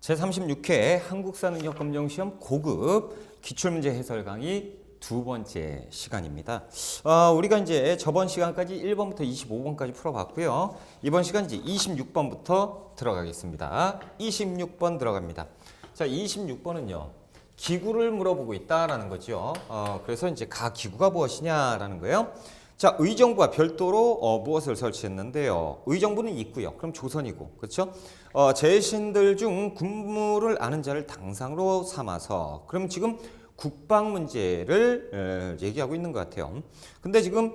제36회 한국사능력검정시험 고급 기출문제 해설 강의 두 번째 시간입니다. 우리가 이제 저번 시간까지 1번부터 25번까지 풀어봤고요. 이번 시간 이제 26번부터 들어가겠습니다. 26번 들어갑니다. 자, 26번은요. 기구를 물어보고 있다라는 거죠. 그래서 이제 가 기구가 무엇이냐라는 거예요. 자, 의정부와 별도로 무엇을 설치했는데요. 의정부는 있고요. 그럼 조선이고, 그렇죠? 제신들 중 군무를 아는 자를 당상으로 삼아서, 그럼 지금 국방 문제를 얘기하고 있는 것 같아요. 근데 지금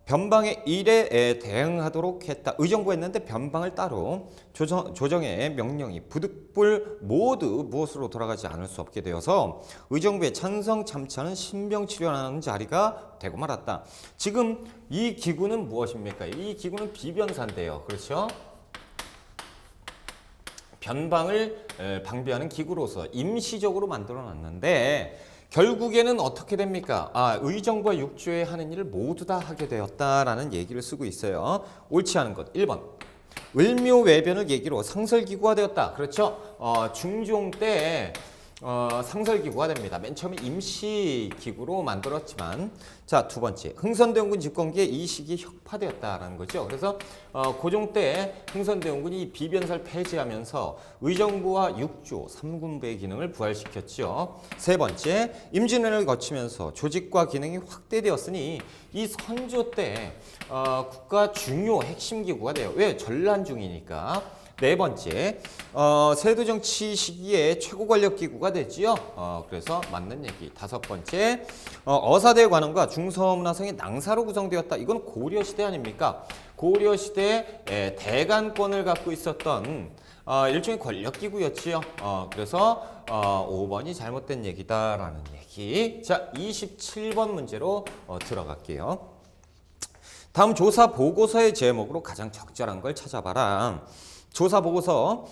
변방의 일에 대응하도록 했다. 의정부 했는데 변방을 따로 조정의 명령이 부득불 모두 무엇으로 돌아가지 않을 수 없게 되어서 의정부의 찬성 참차는 신병치료하는 자리가 되고 말았다. 지금 이 기구는 무엇입니까? 이 기구는 비변사인데요. 그렇죠? 변방을 방비하는 기구로서 임시적으로 만들어 놨는데 결국에는 어떻게 됩니까? 의정부와 육조에 하는 일을 모두 다 하게 되었다라는 얘기를 쓰고 있어요. 옳지 않은 것 1번. 을묘외변을 계기로 상설기구가 되었다. 그렇죠? 중종 때 상설기구가 됩니다. 맨 처음에 임시기구로 만들었지만, 자, 두 번째, 흥선대원군 집권기에 이 시기에 혁파되었다라는 거죠. 그래서 고종 때 흥선대원군이 비변사를 폐지하면서 의정부와 육조, 삼군부의 기능을 부활시켰죠. 세 번째, 임진왜란을 거치면서 조직과 기능이 확대되었으니 이 선조 때 국가 중요 핵심 기구가 돼요. 왜? 전란 중이니까. 네 번째, 세도정치 시기에 최고 권력 기구가 됐지요. 그래서 맞는 얘기. 다섯 번째, 어사대 관원과 중서문화성이 낭사로 구성되었다. 이건 고려시대 아닙니까? 고려시대에 대간권을 갖고 있었던 일종의 권력 기구였지요. 그래서 5번이 잘못된 얘기다라는 얘기. 자, 27번 문제로 들어갈게요. 다음 조사 보고서의 제목으로 가장 적절한 걸 찾아봐라. 조사 보고서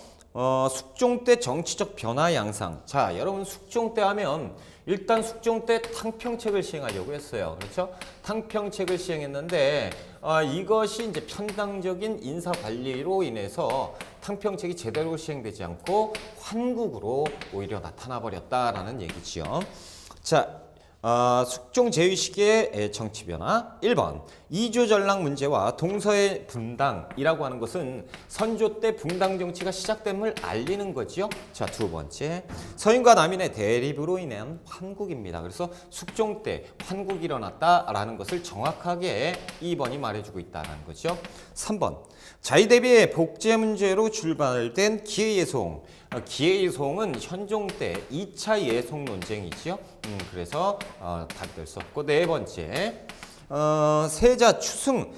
숙종 때 정치적 변화 양상. 자, 여러분 숙종 때 하면 일단 숙종 때 탕평책을 시행하려고 했어요. 그렇죠? 탕평책을 시행했는데 이것이 이제 편당적인 인사 관리로 인해서 탕평책이 제대로 시행되지 않고 환국으로 오히려 나타나 버렸다라는 얘기지요. 자, 숙종 제위 시기의 정치 변화 1번 이조전랑 문제와 동서의 분당이라고 하는 것은 선조 때 분당 정치가 시작됨을 알리는 거지요. 자, 두 번째 서인과 남인의 대립으로 인한 환국입니다. 그래서 숙종 때 환국이 일어났다라는 것을 정확하게 2번이 말해주고 있다는 거죠. 3번 자위 대비의 복제 문제로 출발된 기해예송. 기해예송은 현종 때 2차 예송 논쟁이지요. 그래서 답이 될 수 없고, 네 번째 세자 추승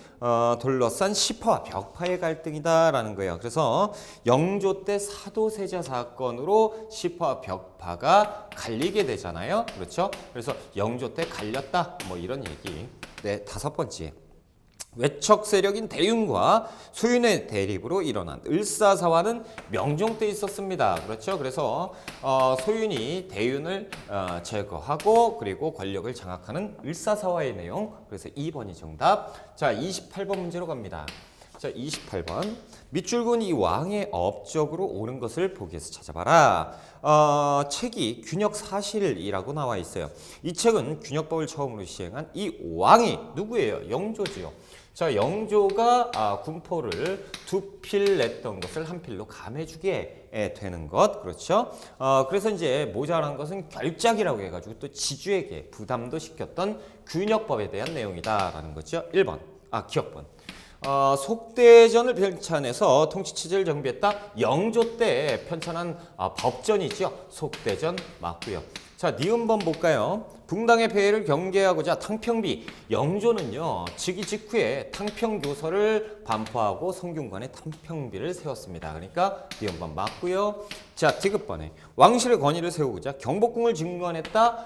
둘러싼 시파와 벽파의 갈등이다라는 거예요. 그래서 영조 때 사도세자 사건으로 시파와 벽파가 갈리게 되잖아요. 그렇죠? 그래서 영조 때 갈렸다. 뭐 이런 얘기. 네, 다섯 번째. 외척 세력인 대윤과 소윤의 대립으로 일어난 을사사화는 명종 때 있었습니다. 그렇죠? 그래서 소윤이 대윤을 제거하고 그리고 권력을 장악하는 을사사화의 내용. 그래서 2번이 정답. 자, 28번 문제로 갑니다. 자, 28번. 밑줄근 이 왕의 업적으로 옳은 것을 보기에서 찾아봐라. 책이 균역사실이라고 나와 있어요. 이 책은 균역법을 처음으로 시행한 이 왕이 누구예요? 영조지요. 자, 영조가 군포를 두 필 냈던 것을 한 필로 감해주게 되는 것. 그렇죠? 그래서 이제 모자란 것은 결작이라고 해가지고 또 지주에게 부담도 시켰던 균역법에 대한 내용이다라는 거죠. 1번. 기억번. 속대전을 편찬해서 통치체제를 정비했다. 영조 때 편찬한 법전이죠. 속대전 맞고요. 자, 니은번 볼까요? 붕당의 폐해를 경계하고자 탕평비. 영조는요, 즉위 직후에 탕평교서를 반포하고 성균관에 탕평비를 세웠습니다. 그러니까 니은번 맞고요. 자, 디귿번에 왕실의 권위를 세우고자 경복궁을 증관했다.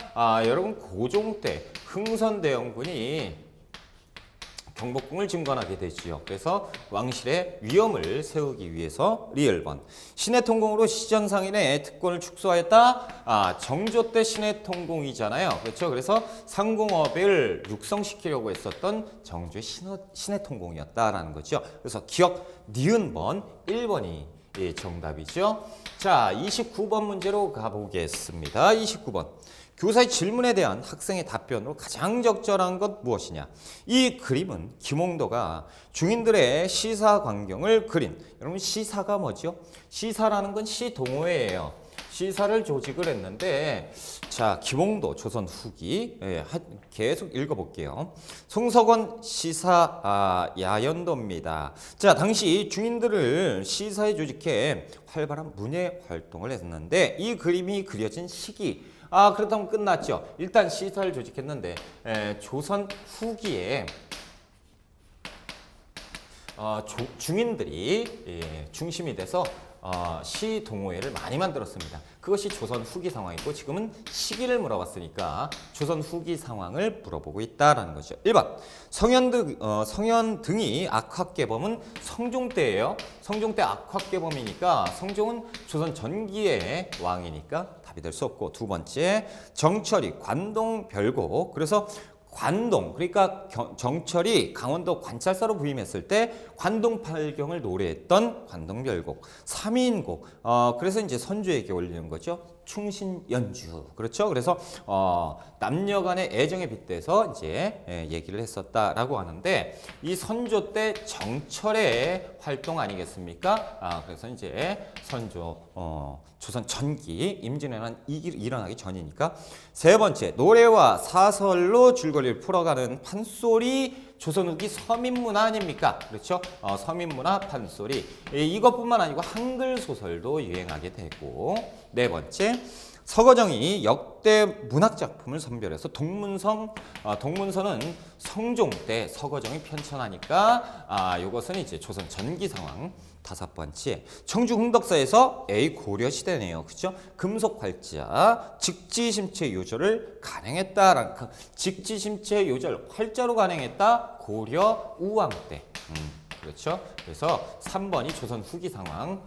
여러분 고종 때 흥선대원군이 경복궁을 증관하게 되지요. 그래서 왕실의 위엄을 세우기 위해서 리을번. 신해통공으로 시전상인의 특권을 축소하였다. 정조 때 신해통공이잖아요. 그렇죠? 그래서 상공업을 육성시키려고 했었던 정조의 신해통공이었다라는 거죠. 그래서 기억 니은번 1번이 정답이죠. 자, 29번 문제로 가보겠습니다. 29번. 교사의 질문에 대한 학생의 답변으로 가장 적절한 것 무엇이냐? 이 그림은 김홍도가 중인들의 시사 광경을 그린. 여러분 시사가 뭐죠? 시사라는 건 시동호회예요. 시사를 조직을 했는데 자 김홍도 조선 후기 계속 읽어볼게요. 송석원 시사 야연도입니다. 자 당시 중인들을 시사에 조직해 활발한 문예 활동을 했는데 이 그림이 그려진 시기 그렇다면 끝났죠. 일단 시사를 조직했는데 조선 후기에 중인들이 중심이 돼서 시 동호회를 많이 만들었습니다. 그것이 조선 후기 상황이고 지금은 시기를 물어봤으니까 조선 후기 상황을 물어보고 있다라는 거죠. 1번 성현 등이 악학개범은 성종 때예요. 성종 때 악학개범이니까 성종은 조선 전기의 왕이니까 답이 될 수 없고 두 번째 정철이 관동 별곡 그래서 관동 그러니까 정철이 강원도 관찰사로 부임했을 때 관동팔경을 노래했던 관동별곡 3인곡 그래서 이제 선조에게 올리는 거죠. 충신연주 그렇죠. 그래서 남녀간의 애정에 빗대서 이제 얘기를 했었다라고 하는데 이 선조 때 정철의 활동 아니겠습니까? 그래서 이제 선조 조선 전기 임진왜란 일어나기 전이니까 세 번째 노래와 사설로 줄거리를 풀어가는 판소리 조선 후기 서민문화 아닙니까? 그렇죠? 서민문화 판소리 이것뿐만 아니고 한글 소설도 유행하게 되고 네 번째 서거정이 역대 문학작품을 선별해서 동문서는 성종 때 서거정이 편찬하니까 이것은 이제 조선 전기 상황 다섯 번째 청주 흥덕사에서 고려 시대네요. 그렇죠? 금속활자 직지심체 요절을 간행했다라는 직지심체 요절 활자로 간행했다 고려 우왕 때 그렇죠? 그래서 3번이 조선 후기 상황.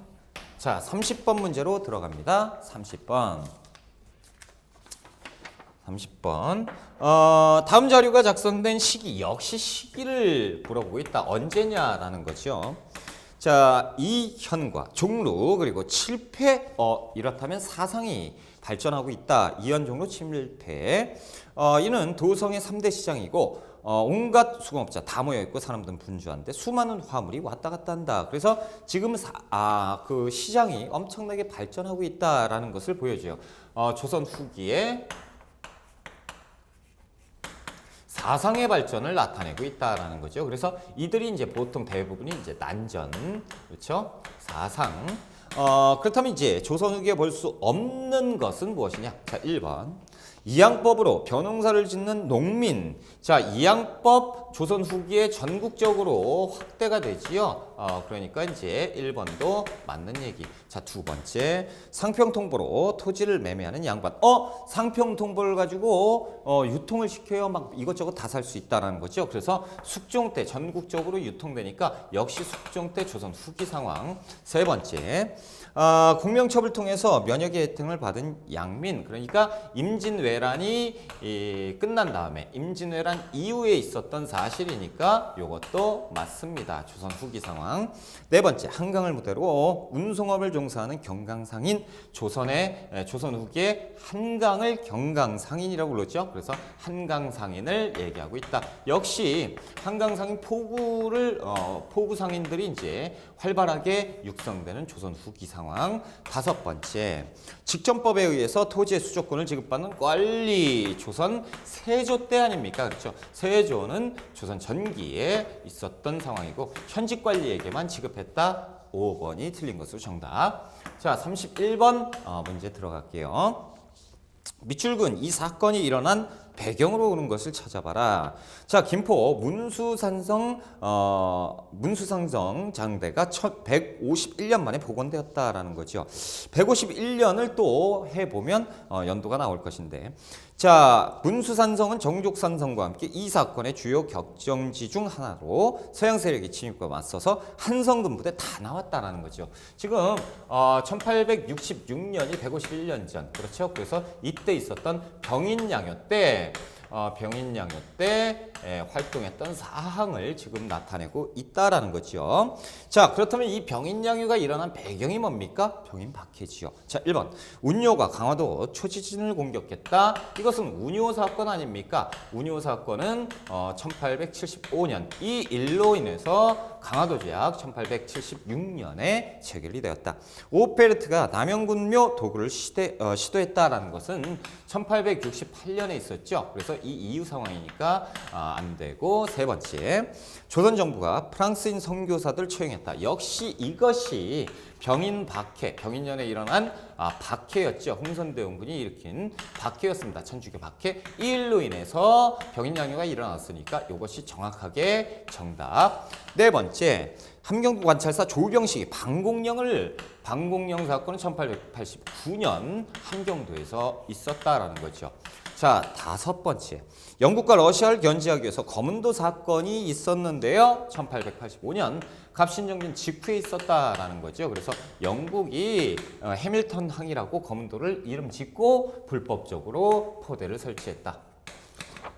자 30번 문제로 들어갑니다. 30번 다음 자료가 작성된 시기 역시 시기를 물어보고 있다. 언제냐라는 거죠. 자 이현과 종로 그리고 칠패 이렇다면 사상이 발전하고 있다. 이현종로 칠패 이는 도성의 3대 시장이고 온갖 수공업자 다 모여있고 사람들은 분주한데 수많은 화물이 왔다 갔다 한다. 그래서 지금 그 시장이 엄청나게 발전하고 있다라는 것을 보여줘요. 조선 후기에 사상의 발전을 나타내고 있다라는 거죠. 그래서 이들이 이제 보통 대부분이 이제 난전, 그렇죠? 사상. 그렇다면 이제 조선 후기에 볼 수 없는 것은 무엇이냐? 자, 1번. 이양법으로 벼농사를 짓는 농민. 자, 이양법 조선 후기에 전국적으로 확대가 되지요. 그러니까 이제 1번도 맞는 얘기. 자, 두 번째. 상평통보로 토지를 매매하는 양반. 상평통보를 가지고 유통을 시켜요. 막 이것저것 다 살 수 있다라는 거죠. 그래서 숙종 때 전국적으로 유통되니까 역시 숙종 때 조선 후기 상황. 세 번째. 공명첩을 통해서 면역의 혜택을 받은 양민. 그러니까 임진왜란이 끝난 다음에 임진왜란 이후에 있었던 사실이니까 이것도 맞습니다. 조선 후기 상황. 네 번째 한강을 무대로 운송업을 종사하는 경강상인. 조선 후기에 한강을 경강상인이라고 불렀죠. 그래서 한강상인을 얘기하고 있다. 역시 한강상인 포구상인들이 이제 활발하게 육성되는 조선 후기 상황. 다섯 번째, 직전법에 의해서 토지의 수조권을 지급받는 권리. 조선 세조 때 아닙니까? 그렇죠? 세조는 조선 전기에 있었던 상황이고 현직 관리에게만 지급했다. 5번이 틀린 것으로 정답. 자, 31번 문제 들어갈게요. 밑줄근 이 사건이 일어난 배경으로 오는 것을 찾아봐라. 자, 김포 문수상성 장대가 151년 만에 복원되었다라는 거죠. 151년을 또 해보면 연도가 나올 것인데, 자, 문수산성은 정족산성과 함께 이 사건의 주요 격정지 중 하나로 서양 세력의 침입과 맞서서 한성군 부대 다 나왔다라는 거죠. 지금 1866년이 151년 전, 그렇죠? 그래서 이때 있었던 병인양요 때 병인양요 때 활동했던 사항을 지금 나타내고 있다라는 거죠. 자, 그렇다면 이 병인양요가 일어난 배경이 뭡니까? 병인 박해지요. 자, 1번 운요가 강화도 초지진을 공격했다. 이것은 운요 사건 아닙니까? 운요 사건은 1875년 이 일로 인해서 강화도 조약 1876년에 체결이 되었다. 오페르트가 남영군묘 도구를 시도했다라는 것은 1868년에 있었죠. 그래서 이 이후 상황이니까 안 되고, 세 번째, 조선 정부가 프랑스인 선교사들 처형했다. 역시 이것이 병인 박해, 병인년에 일어난 박해였죠. 홍선대원군이 일으킨 박해였습니다. 천주교 박해. 이 일로 인해서 병인양요가 일어났으니까 이것이 정확하게 정답. 네 번째, 함경도 관찰사 조병식이 방공령 사건은 1889년 함경도에서 있었다라는 거죠. 자, 다섯 번째, 영국과 러시아를 견제하기 위해서 거문도 사건이 있었는데요. 1885년 갑신정변 직후에 있었다라는 거죠. 그래서 영국이 해밀턴 항이라고 거문도를 이름 짓고 불법적으로 포대를 설치했다.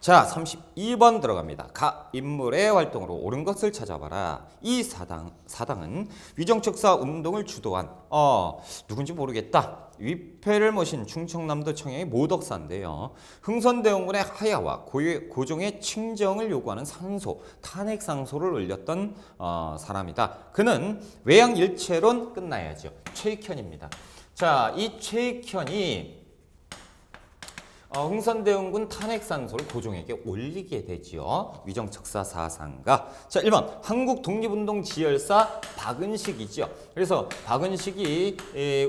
자, 32번 들어갑니다. 각 인물의 활동으로 옳은 것을 찾아봐라. 이 사당은 위정척사 운동을 주도한 누군지 모르겠다. 위패를 모신 충청남도 청양의 모덕사인데요. 흥선대원군의 하야와 고종의 칭정을 요구하는 상소, 탄핵 상소를 올렸던 사람이다. 그는 외양일체론 끝나야죠. 최익현입니다. 자, 이 최익현이 흥선대원군 탄핵산소를 고종에게 올리게 되지요. 위정척사 사상가. 자, 1번 한국 독립운동 지열사 박은식이죠. 그래서 박은식이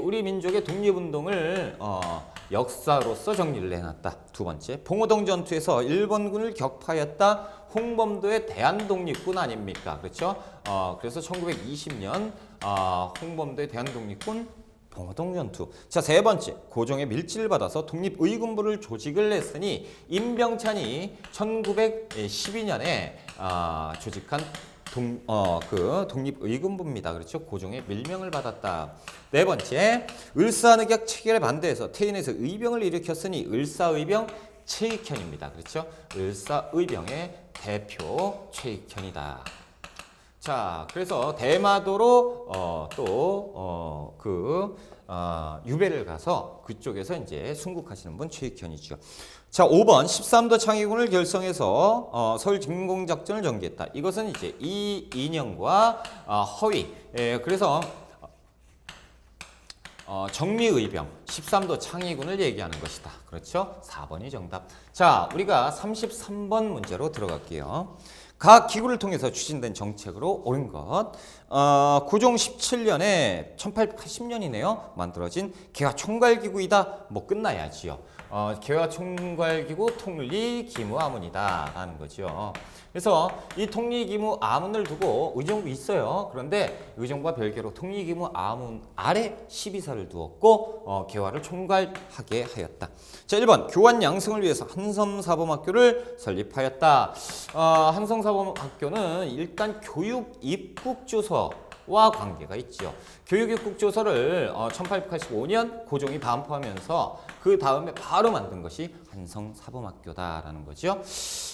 우리 민족의 독립운동을 역사로서 정리를 해놨다. 두 번째, 봉오동 전투에서 일본군을 격파했다. 홍범도의 대한독립군 아닙니까? 그렇죠? 그래서 1920년 홍범도의 대한독립군 봉오동 전투. 자, 세 번째, 고종의 밀지를 받아서 독립의군부를 조직을 했으니 임병찬이 1912년에 조직한 독립의군부입니다. 그렇죠? 고종의 밀명을 받았다. 네 번째, 을사늑약 체결에 반대해서 태인에서 의병을 일으켰으니 을사의병 최익현입니다. 그렇죠? 을사의병의 대표 최익현이다. 자, 그래서 대마도로 유배를 가서 그쪽에서 이제 순국하시는 분 최익현이죠. 자, 5번 13도 창의군을 결성해서 서울 진공작전을 전개했다. 이것은 이제 이인영과 허위. 그래서 정미의병 13도 창의군을 얘기하는 것이다. 그렇죠? 4번이 정답. 자, 우리가 33번 문제로 들어갈게요. 각 기구를 통해서 추진된 정책으로 옳은 것. 고종 17년에 1880년이네요. 만들어진 개화총괄기구이다. 뭐 끝나야지요. 개화총괄기구 통리기무아문이다 라는 거죠. 그래서 이 통리기무아문을 두고 의정부 있어요. 그런데 의정부와 별개로 통리기무아문 아래 12사를 두었고 개화를 총괄하게 하였다. 자, 1번 교환 양성을 위해서 한섬사범학교를 설립하였다. 한섬사범학교는 일단 교육 입국조서와 관계가 있죠. 교육입국조서를 1885년 고종이 반포하면서 그 다음에 바로 만든 것이 한성사범학교다라는 거죠.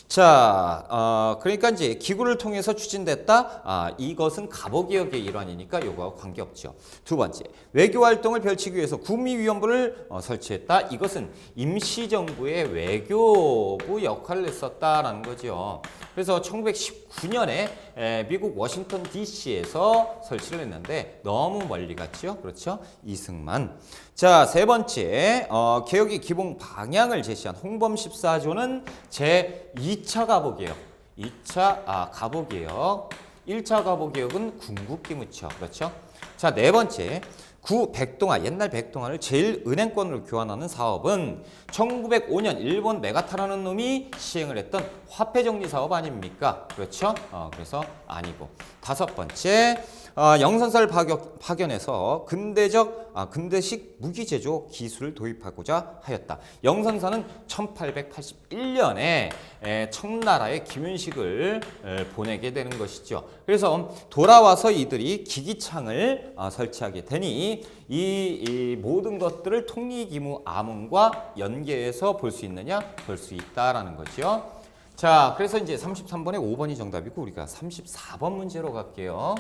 자, 그러니까 이제 기구를 통해서 추진됐다. 이것은 가보개혁의 일환이니까 이거와 관계없죠. 두 번째, 외교활동을 펼치기 위해서 구미위원부를 설치했다. 이것은 임시정부의 외교부 역할을 했었다라는 거죠. 그래서 1919년에 미국 워싱턴 DC에서 설치를 했는데 너무 멀리 갔죠. 그렇죠? 이승만. 자, 세 번째, 개혁의 기본 방향을 제시한 홍범 14조는 제2차 가보개혁. 2차 가보개혁. 1차 가보개혁은 궁극기무처. 그렇죠? 자, 네 번째, 구 백동화, 옛날 백동화를 제일은행권으로 교환하는 사업은 1905년 일본 메가타라는 놈이 시행을 했던 화폐정리 사업 아닙니까? 그렇죠? 그래서 아니고. 다섯 번째, 영선사를 파견해서 근대식 무기 제조 기술을 도입하고자 하였다. 영선사는 1881년에 청나라에 김윤식을 보내게 되는 것이죠. 그래서 돌아와서 이들이 기기창을 설치하게 되니 이 모든 것들을 통리기무 암문과 연계해서 볼 수 있느냐? 볼 수 있다라는 거죠. 자, 그래서 이제 33번에 5번이 정답이고 우리가 34번 문제로 갈게요.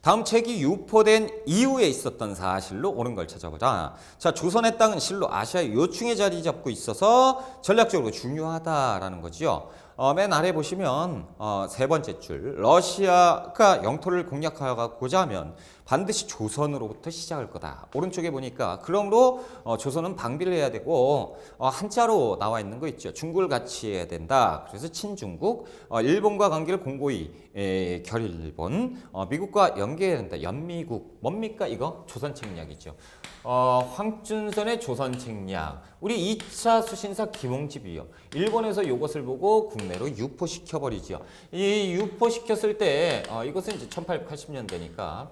다음 책이 유포된 이후에 있었던 사실로 옳은 걸 찾아보자. 자, 조선의 땅은 실로 아시아의 요충에 자리 잡고 있어서 전략적으로 중요하다라는 거죠. 맨 아래 보시면 세 번째 줄, 러시아가 영토를 공략하고자 하면 반드시 조선으로부터 시작할 거다. 오른쪽에 보니까 그러므로 조선은 방비를 해야 되고 한자로 나와 있는 거 있죠. 중국을 같이 해야 된다. 그래서 친중국, 일본과 관계를 공고히 결일본, 미국과 연계해야 된다. 연미국, 뭡니까 이거? 조선 책략이죠. 황춘선의 조선 책략. 우리 2차 수신사 김홍집이요. 일본에서 이것을 보고 국내로 유포시켜버리죠. 이 유포시켰을 때 이것은 이제 1880년대니까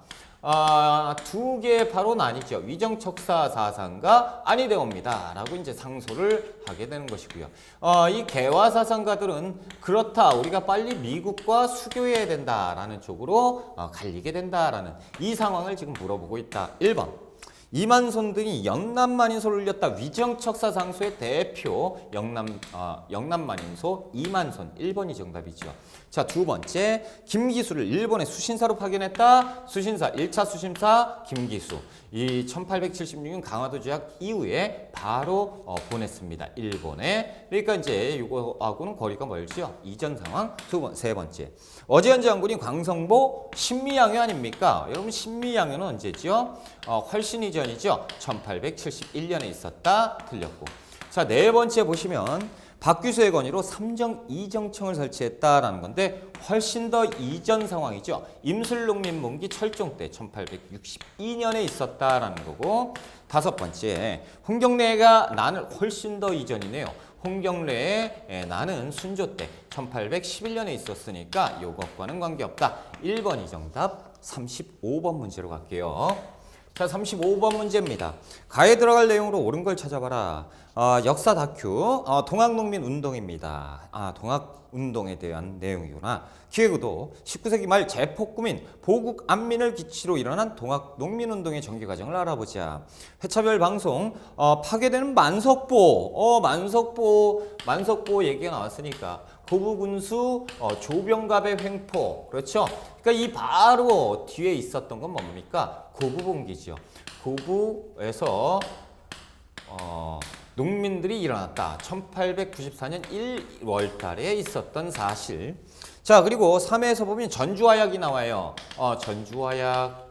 두 개 바로 나뉘죠. 위정척사 사상가 아니되옵니다 라고 이제 상소를 하게 되는 것이고요. 이 개화 사상가들은 그렇다, 우리가 빨리 미국과 수교해야 된다라는 쪽으로 갈리게 된다라는 이 상황을 지금 물어보고 있다. 1번. 이만손 등이 영남만인소를 올렸다. 위정척사 상소의 대표 영남만인소 이만손. 1번이 정답이죠. 자, 두 번째, 김기수를 일본에 수신사로 파견했다. 수신사 1차 수신사 김기수. 이 1876년 강화도 조약 이후에 바로 보냈습니다. 일본에. 그러니까 이제 이거하고는 거리가 멀죠. 이전 상황. 세 번째. 어제현 장군이 광성보 신미양요 아닙니까? 여러분 신미양요는 언제죠? 훨씬 이전이죠. 1871년에 있었다. 틀렸고. 자, 네 번째 보시면 박규수의 건의로 삼정 이정청을 설치했다라는 건데 훨씬 더 이전 상황이죠. 임술농민분기 철종 때 1862년에 있었다라는 거고. 다섯 번째, 홍경래가 난을 훨씬 더 이전이네요. 홍경래의 나는 순조 때 1811년에 있었으니까 이것과는 관계없다. 1번이 정답. 35번 문제로 갈게요. 자, 35번 문제입니다. 가에 들어갈 내용으로 옳은 걸 찾아봐라. 역사 다큐 동학농민운동입니다. 동학운동에 대한 내용이구나. 기획의도 19세기 말 제폭구민 보국 안민을 기치로 일어난 동학농민운동의 전개 과정을 알아보자. 회차별 방송 파괴되는 만석보 만석보 얘기가 나왔으니까 고부군수 조병갑의 횡포. 그렇죠? 그러니까 이 바로 뒤에 있었던 건 뭡니까? 고부분기죠. 고부에서 농민들이 일어났다. 1894년 1월 달에 있었던 사실. 자, 그리고 3회에서 보면 전주화약이 나와요. 전주화약.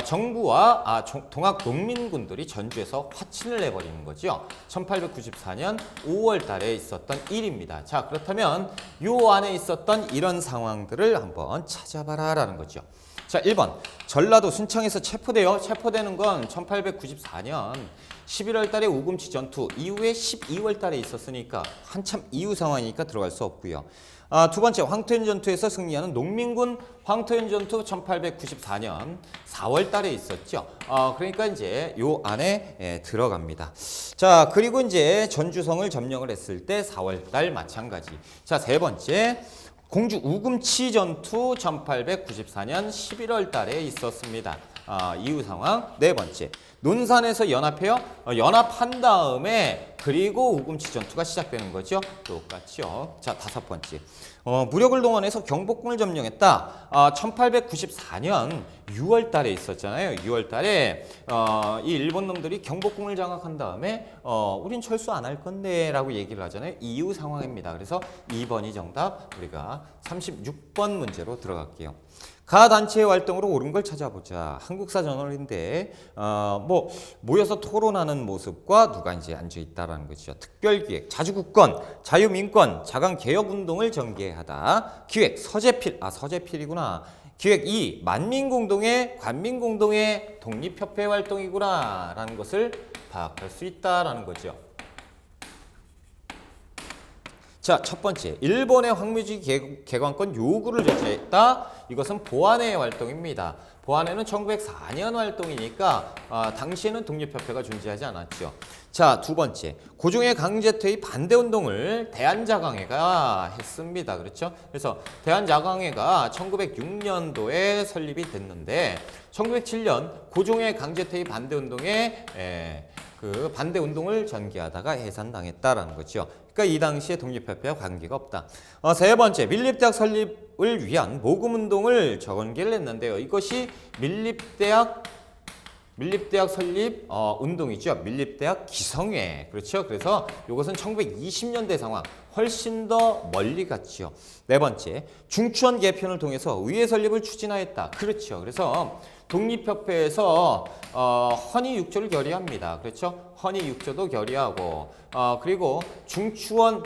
정부와 동학 농민군들이 전주에서 화친을 내버리는 거죠. 1894년 5월 달에 있었던 일입니다. 자, 그렇다면 요 안에 있었던 이런 상황들을 한번 찾아봐라 라는 거죠. 자, 1번. 전라도 순창에서 체포되는 건 1894년 11월 달에 우금치 전투 이후에 12월 달에 있었으니까 한참 이후 상황이니까 들어갈 수 없고요. 두 번째, 황토현 전투에서 승리하는 농민군 황토현 전투 1894년 4월 달에 있었죠. 그러니까 이제 요 안에 들어갑니다. 자, 그리고 이제 전주성을 점령을 했을 때 4월 달 마찬가지. 자, 세 번째, 공주 우금치 전투 1894년 11월 달에 있었습니다. 이후 상황. 네 번째, 논산에서 연합한 다음에 그리고 우금치 전투가 시작되는 거죠. 똑같죠. 자, 다섯 번째, 무력을 동원해서 경복궁을 점령했다. 1894년 6월 달에 있었잖아요. 6월 달에 이 일본 놈들이 경복궁을 장악한 다음에 우린 철수 안 할 건데 라고 얘기를 하잖아요. 이후 상황입니다. 그래서 2번이 정답. 우리가 36번 문제로 들어갈게요. 가 단체의 활동으로 옳은 걸 찾아보자. 한국사 저널인데 모여서 토론하는 모습과 누가 이제 앉아 있다라는 거죠. 특별기획, 자주국권, 자유민권, 자강개혁운동을 전개하다. 기획, 서재필. 서재필이구나. 기획 2, 만민공동의 관민공동의 독립협회 활동이구나 라는 것을 파악할 수 있다라는 거죠. 자, 첫 번째, 일본의 황무지 개관권 요구를 제시했다. 이것은 보안의 활동입니다. 보안회는 1904년 활동이니까 당시에는 독립협회가 존재하지 않았죠. 자, 두 번째, 고종의 강제퇴위 반대운동을 대한자강회가 했습니다. 그렇죠? 그래서 대한자강회가 1906년도에 설립이 됐는데 1907년 고종의 강제퇴위 반대운동에 그 반대운동을 전개하다가 해산당했다라는 거죠. 그러니까 이 당시에 독립협회와 관계가 없다. 세 번째, 밀립대학 설립을 위한 모금운동을 전개를 했는데요. 이것이 밀립대학 설립 운동이죠. 밀립대학 기성회. 그렇죠. 그래서 이것은 1920년대 상황 훨씬 더 멀리 갔죠. 네 번째, 중추원 개편을 통해서 의회 설립을 추진하였다. 그렇죠. 그래서 독립협회에서 헌의 6조를 결의합니다. 그렇죠. 헌의 6조도 결의하고 그리고 중추원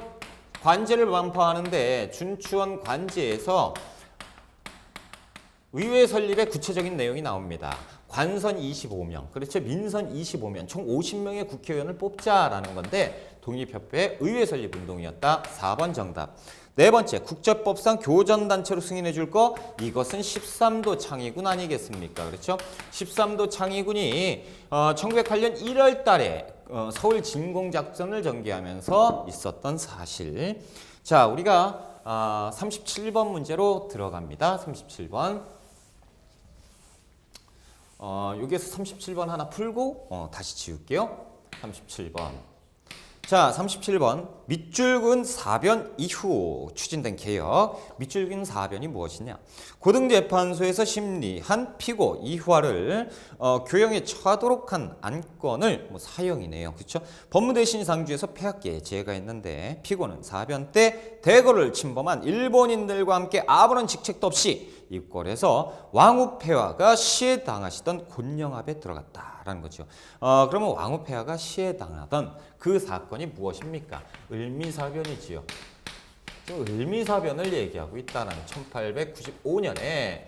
관제를 반포하는데 중추원 관제에서 의회 설립의 구체적인 내용이 나옵니다. 관선 25명, 그렇죠. 민선 25명, 총 50명의 국회의원을 뽑자라는 건데 독립협회의 의회 설립 운동이었다. 4번 정답. 네 번째, 국제법상 교전단체로 승인해 줄 거, 이것은 13도 창의군 아니겠습니까? 그렇죠? 13도 창의군이 1908년 1월 달에 서울 진공작전을 전개하면서 있었던 사실. 자, 우리가 37번 문제로 들어갑니다. 37번. 여기에서 37번 하나 풀고 다시 지울게요. 37번. 자, 37번. 밑줄근 사변 이후 추진된 개혁. 밑줄근 사변이 무엇이냐? 고등재판소에서 심리한 피고 이화를 교형에 처하도록 한 안건을 사형이네요. 그렇죠? 법무대신 상주에서 폐하께 제거했는데 피고는 사변 때 대거를 침범한 일본인들과 함께 아무런 직책도 없이 입궐해서 왕후폐하가 시해당하시던 곤영합에 들어갔다라는 거죠. 그러면 왕후폐하가 시해당하던 그 사건이 무엇입니까? 을미사변이지요. 을미사변을 얘기하고 있다는 1895년에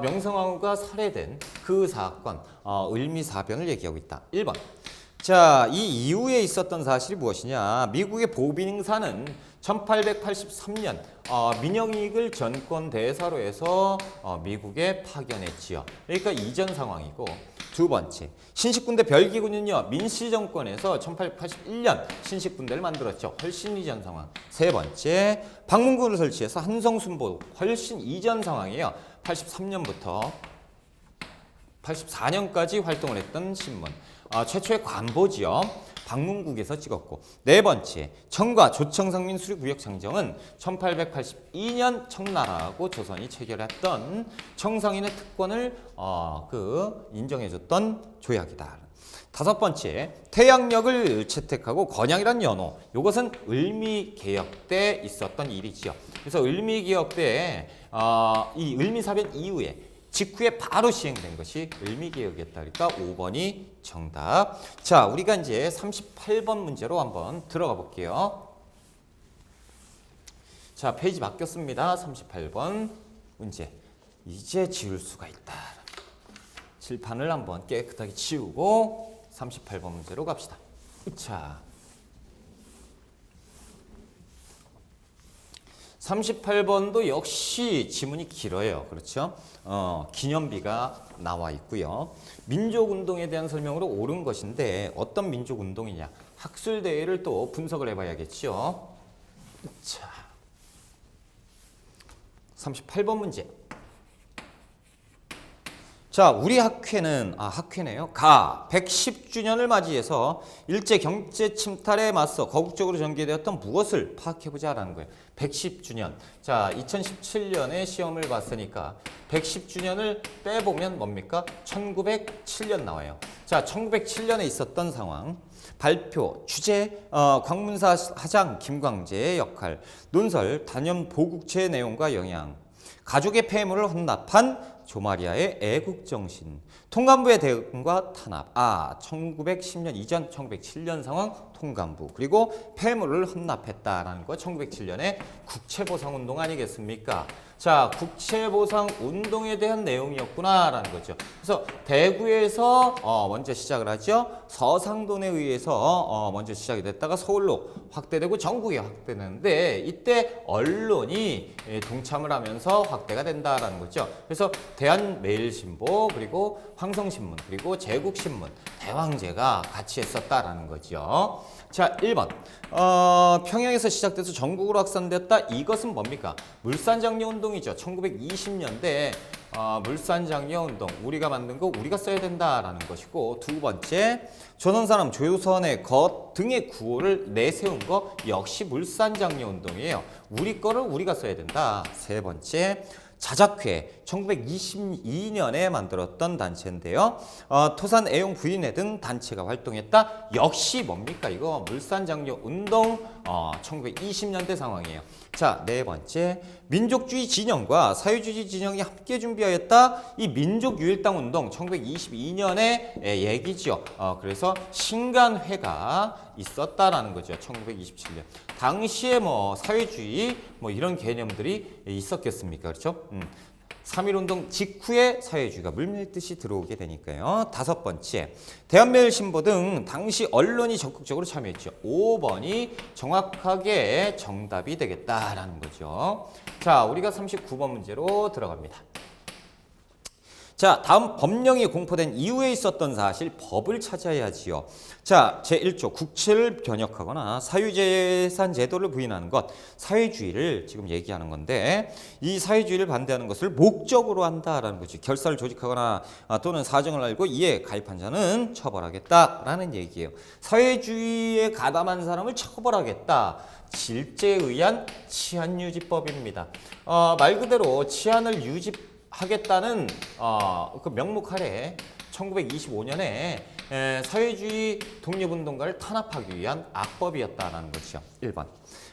명성황후가 살해된 그 사건, 을미사변을 얘기하고 있다. 1번. 자, 이 이후에 있었던 사실이 무엇이냐? 미국의 보빙사는 1883년 민영이글 전권 대사로 해서 미국에 파견했지요. 그러니까 이전 상황이고, 두 번째, 신식군대 별기군은요 민씨 정권에서 1881년 신식군대를 만들었죠. 훨씬 이전 상황. 세 번째, 방문군을 설치해서 한성순보 훨씬 이전 상황이에요. 83년부터 84년까지 활동을 했던 신문. 최초의 관보지요. 방문국에서 찍었고, 네 번째, 청과 조청상민 수리구역 상정은 1882년 청나라하고 조선이 체결했던 청상인의 특권을 인정해줬던 조약이다. 다섯 번째, 태양력을 채택하고 건양이란 연호. 이것은 을미개혁 때 있었던 일이지요. 그래서 을미개혁 때 이 을미사변 이후에 직후에 바로 시행된 것이 을미개혁이었다. 그러니까 5번이 정답. 자, 우리가 이제 38번 문제로 한번 들어가 볼게요. 자, 페이지 바뀌었습니다. 38번 문제. 이제 지울 수가 있다. 칠판을 한번 깨끗하게 치우고 38번 문제로 갑시다. 자, 38번도 역시 지문이 길어요. 그렇죠? 기념비가 나와 있고요. 민족운동에 대한 설명으로 옳은 것인데 어떤 민족운동이냐? 학술대회를 또 분석을 해봐야겠죠. 자, 38번 문제. 자, 우리 학회는 학회네요. 110주년을 맞이해서 일제 경제 침탈에 맞서 거국적으로 전개되었던 무엇을 파악해보자라는 거예요. 110주년. 자, 2017년에 시험을 봤으니까 110주년을 빼보면 뭡니까? 1907년 나와요. 자, 1907년에 있었던 상황. 발표, 주제, 광문사 하장 김광재의 역할, 논설, 단연 보국체의 내용과 영향, 가족의 폐물을 헌납한 조마리아의 애국정신, 통감부의 대응과 탄압. 1910년 이전 1907년 상황 통감부 그리고 폐물을 헌납했다라는 거 1907년에 국채보상운동 아니겠습니까? 자, 국채보상운동에 대한 내용이었구나라는 거죠. 그래서 대구에서 먼저 시작을 하죠. 서상돈에 의해서 먼저 시작이 됐다가 서울로 확대되고 전국에 확대되는데 이때 언론이 동참을 하면서 확대가 된다라는 거죠. 그래서 대한매일신보 그리고 황성신문 그리고 제국신문 대왕제가 같이 했었다라는 거죠. 자, 1번. 평양에서 시작돼서 전국으로 확산됐다. 이것은 뭡니까? 물산장려운동이죠. 1920년대 물산장려운동. 우리가 만든 거 우리가 써야 된다라는 것이고, 두 번째, 조선사람 조선의 것 등의 구호를 내세운 거 역시 물산장려운동이에요. 우리 거를 우리가 써야 된다. 세 번째, 자작회 1922년에 만들었던 단체인데요. 토산애용 부인회 등 단체가 활동했다. 역시 뭡니까? 이거 물산장려운동 1920년대 상황이에요. 자, 네 번째, 민족주의 진영과 사회주의 진영이 함께 준비하였다. 이 민족유일당 운동 1922년의 얘기죠. 그래서 신간회가 있었다라는 거죠. 1927년. 당시에 뭐 사회주의 뭐 이런 개념들이 있었겠습니까? 그렇죠? 3.1운동 직후에 사회주의가 물밀듯이 들어오게 되니까요. 다섯 번째, 대한매일신보 등 당시 언론이 적극적으로 참여했죠. 5번이 정확하게 정답이 되겠다라는 거죠. 자, 우리가 39번 문제로 들어갑니다. 자, 다음 법령이 공포된 이후에 있었던 사실, 법을 찾아야지요. 자, 제1조 국채를 변혁하거나 사유재산 제도를 부인하는 것, 사회주의를 지금 얘기하는 건데, 이 사회주의를 반대하는 것을 목적으로 한다라는 거지. 결사를 조직하거나 또는 사정을 알고 이에 가입한 자는 처벌하겠다라는 얘기예요. 사회주의에 가담한 사람을 처벌하겠다. 질제에 의한 치안유지법입니다. 말 그대로 치안을 하겠다는 그 명목 아래 1925년에 사회주의 독립운동가를 탄압하기 위한 악법이었다는 거죠. 1번.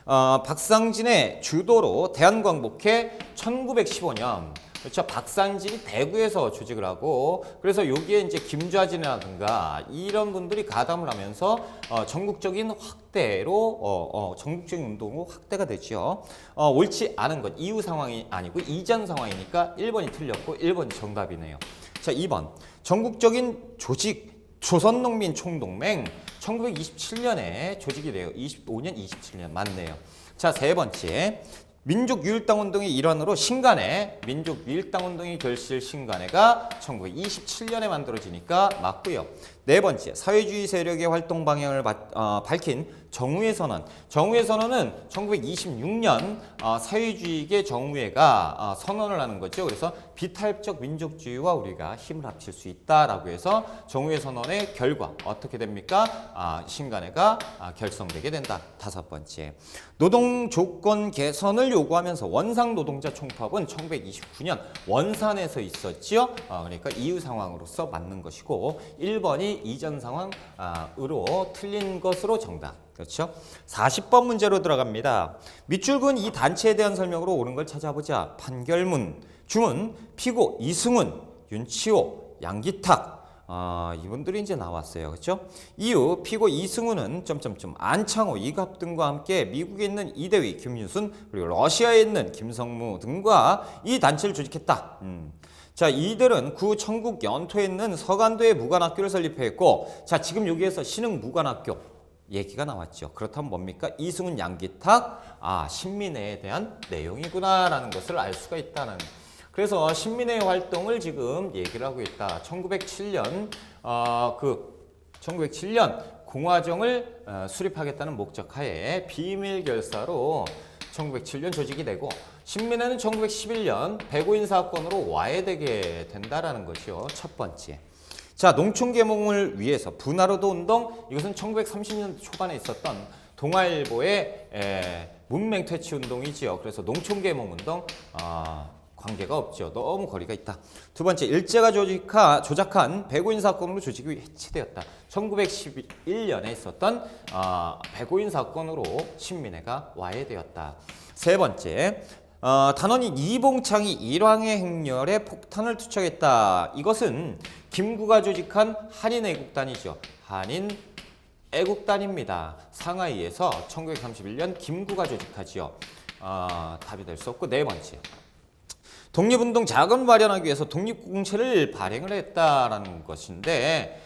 박상진의 주도로 대한광복회 1915년. 그렇죠. 박상진이 대구에서 조직을 하고, 그래서 여기에 이제 김좌진이라든가 이런 분들이 가담을 하면서 전국적인 확대로 전국적인 운동으로 확대가 되죠. 옳지 않은 것, 이후 상황이 아니고 이전 상황이니까 1번이 틀렸고 1번이 정답이네요. 자, 2번. 전국적인 조직 조선농민총동맹 1927년에 조직이 돼요. 25년, 27년 맞네요. 자, 세 번째. 민족유일당운동의 일환으로 신간회, 민족유일당운동이 결실 신간회가 1927년에 만들어지니까 맞고요. 네 번째, 사회주의 세력의 활동 방향을 밝힌 정우회 선언. 정우회 선언은 1926년 사회주의계 정우회가 선언을 하는 거죠. 그래서 비타협적 민족주의와 우리가 힘을 합칠 수 있다라고 해서 정우회 선언의 결과 어떻게 됩니까? 신간회가 결성되게 된다. 다섯 번째, 노동 조건 개선을 요구하면서 원상 노동자 총파업은 1929년 원산에서 있었지요. 그러니까 이후 상황으로서 맞는 것이고 1번이 이전 상황으로 틀린 것으로 정답. 그렇죠? 40번 문제로 들어갑니다. 밑줄근 이 단체에 대한 설명으로 옳은 걸 찾아보자. 판결문, 주문, 피고, 이승훈, 윤치호, 양기탁. 이분들이 이제 나왔어요. 그렇죠? 이후 피고 이승훈은 안창호, 이갑 등과 함께 미국에 있는 이대휘, 김윤순, 그리고 러시아에 있는 김성무 등과 이 단체를 조직했다. 자, 이들은 구 청국 연토에 있는 서간도에 무관학교를 설립했고, 자, 지금 여기에서 신흥 무관학교 얘기가 나왔죠. 그렇다면 뭡니까? 이승훈, 양기탁, 신민회에 대한 내용이구나라는 것을 알 수가 있다는. 그래서 신민회 활동을 지금 얘기를 하고 있다. 1907년 1907년 공화정을 수립하겠다는 목적 하에 비밀 결사로 1907년 조직이 되고, 신민회는 1911년 백오인 사건으로 와해되게 된다라는 것이요. 첫 번째. 자, 농촌 계몽을 위해서 분화로도 운동, 이것은 1930년대 초반에 있었던 동아일보의 문맹 퇴치 운동이지요. 그래서 농촌 계몽 운동 관계가 없죠. 너무 거리가 있다. 두 번째, 일제가 조작한 백오인 사건으로 조직이 해체되었다. 1911년에 있었던 백오인 사건으로 신민회가 와해되었다. 세 번째, 단원이 이봉창이 일왕의 행렬에 폭탄을 투척했다. 이것은 김구가 조직한 한인애국단이죠. 한인 애국단입니다. 상하이에서 1931년 김구가 조직하지요. 답이 될 수 없고 네 번째. 독립운동 자금 마련하기 위해서 독립공채를 발행을 했다라는 것인데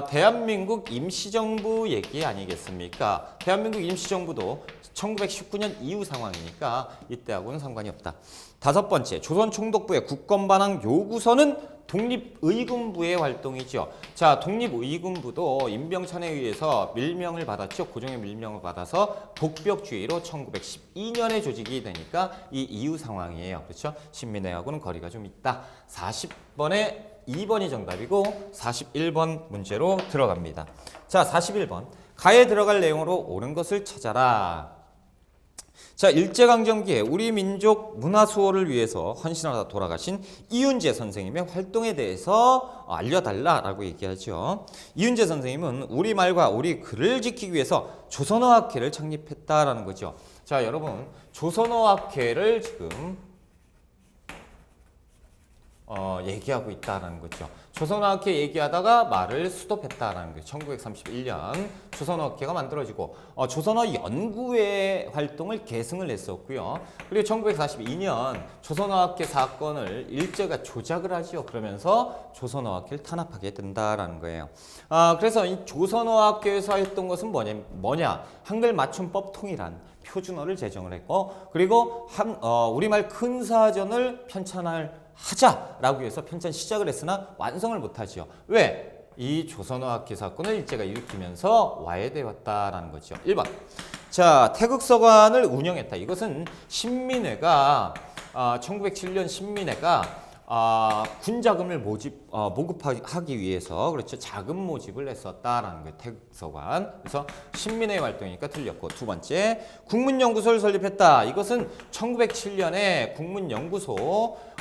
대한민국 임시정부 얘기 아니겠습니까? 대한민국 임시정부도 1919년 이후 상황이니까 이때하고는 상관이 없다. 다섯 번째, 조선총독부의 국권반환 요구서는 독립의군부의 활동이죠. 자, 독립의군부도 임병찬에 의해서 밀명을 받았죠. 고종의 밀명을 받아서 복벽주의로 1912년에 조직이 되니까 이 이후 상황이에요. 그렇죠? 신민회하고는 거리가 좀 있다. 40번에 2번이 정답이고 41번 문제로 들어갑니다. 자, 41번. 가에 들어갈 내용으로 옳은 것을 찾아라. 자, 일제강점기에 우리 민족 문화수호를 위해서 헌신하다 돌아가신 이윤재 선생님의 활동에 대해서 알려달라라고 얘기하죠. 이윤재 선생님은 우리말과 우리 글을 지키기 위해서 조선어학회를 창립했다라는 거죠. 자, 여러분, 조선어학회를 지금 얘기하고 있다라는 거죠. 조선어학회 얘기하다가 말을 스톱했다라는 거예요. 1931년 조선어학회가 만들어지고 조선어연구회 활동을 계승을 했었고요. 그리고 1942년 조선어학회 사건을 일제가 조작을 하죠. 그러면서 조선어학회를 탄압하게 된다라는 거예요. 그래서 이 조선어학회에서 했던 것은 뭐냐? 한글 맞춤법 통일한 표준어를 제정을 했고, 그리고 우리말 큰 사전을 편찬할 하자라고 해서 편찬 시작을 했으나 완성을 못하지요. 왜? 이 조선어학회 사건을 일제가 일으키면서 와해되었다라는 거죠. 1번. 자, 태극서관을 운영했다. 이것은 신민회가 1907년 신민회가 군자금을 모집하기 위해서 그렇죠. 자금 모집을 했었다라는 거예요. 태극서관. 그래서 신민회 활동이니까 틀렸고 두 번째 국문연구소를 설립했다. 이것은 1907년에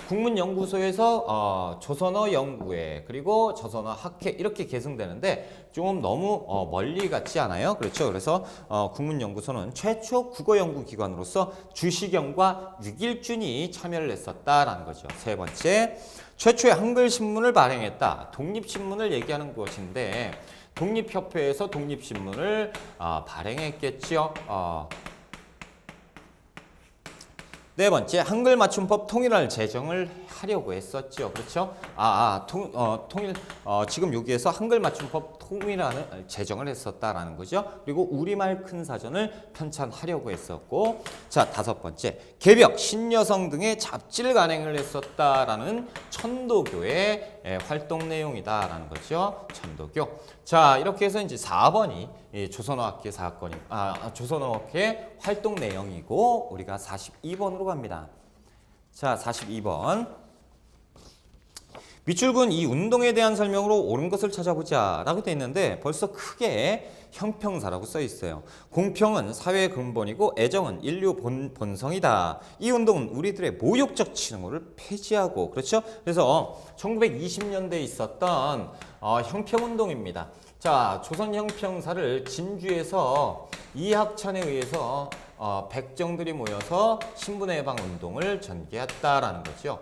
국문연구소에서 조선어 연구회 그리고 조선어 학회 이렇게 계승되는데 좀 너무 멀리 같지 않아요? 그렇죠. 그래서 국문연구소는 최초 국어연구기관으로서 주시경과 유길준이 참여를 했었다라는 거죠. 세 번째. 최초의 한글 신문을 발행했다. 독립신문을 얘기하는 것인데 독립협회에서 독립신문을 발행했겠죠. 네 번째, 한글 맞춤법 통일을 제정을 하려고 했었죠. 그렇죠? 지금 여기에서 한글 맞춤법 통일하는 제정을 했었다라는 거죠. 그리고 우리말 큰 사전을 편찬하려고 했었고, 자, 다섯 번째, 개벽, 신여성 등의 잡지를 간행을 했었다라는 천도교의 활동 내용이다라는 거죠. 천도교. 자, 이렇게 해서 이제 4번이 조선어학회 사건이 조선어학회 활동 내용이고 우리가 42번으로 갑니다. 자, 42번. 미출군 이 운동에 대한 설명으로 옳은 것을 찾아보자 라고 되어 있는데 벌써 크게 형평사라고 써 있어요. 공평은 사회의 근본이고 애정은 인류 본성이다. 이 운동은 우리들의 모욕적 칭호를 폐지하고 그렇죠? 그래서 1920년대에 있었던 형평운동입니다. 자, 조선형평사를 진주에서 이학찬에 의해서 백정들이 모여서 신분의 해방운동을 전개했다라는 거죠.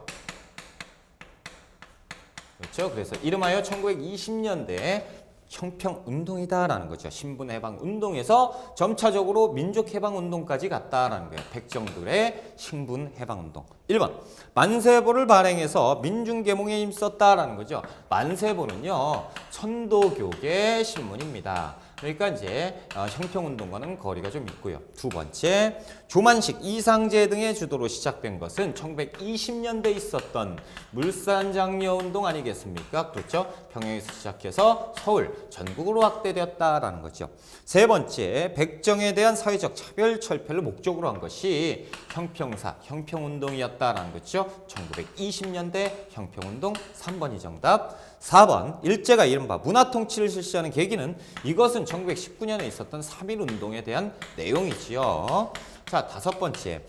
그렇죠. 그래서 이름하여 1920년대 형평운동이다라는 거죠. 신분해방운동에서 점차적으로 민족해방운동까지 갔다라는 거예요. 백정들의 신분해방운동. 1번. 만세보를 발행해서 민중계몽에 힘썼다라는 거죠. 만세보는요. 천도교계 신문입니다. 그러니까 이제 형평운동과는 거리가 좀 있고요. 두 번째, 조만식, 이상제 등의 주도로 시작된 것은 1920년대에 있었던 물산장려운동 아니겠습니까? 그렇죠? 평양에서 시작해서 서울, 전국으로 확대되었다라는 거죠. 세 번째, 백정에 대한 사회적 차별 철폐를 목적으로 한 것이 형평사, 형평운동이었다라는 거죠. 1920년대 형평운동 3번이 정답. 4번, 일제가 이른바 문화통치를 실시하는 계기는 이것은 1919년에 있었던 3.1운동에 대한 내용이지요. 자, 다섯 번째,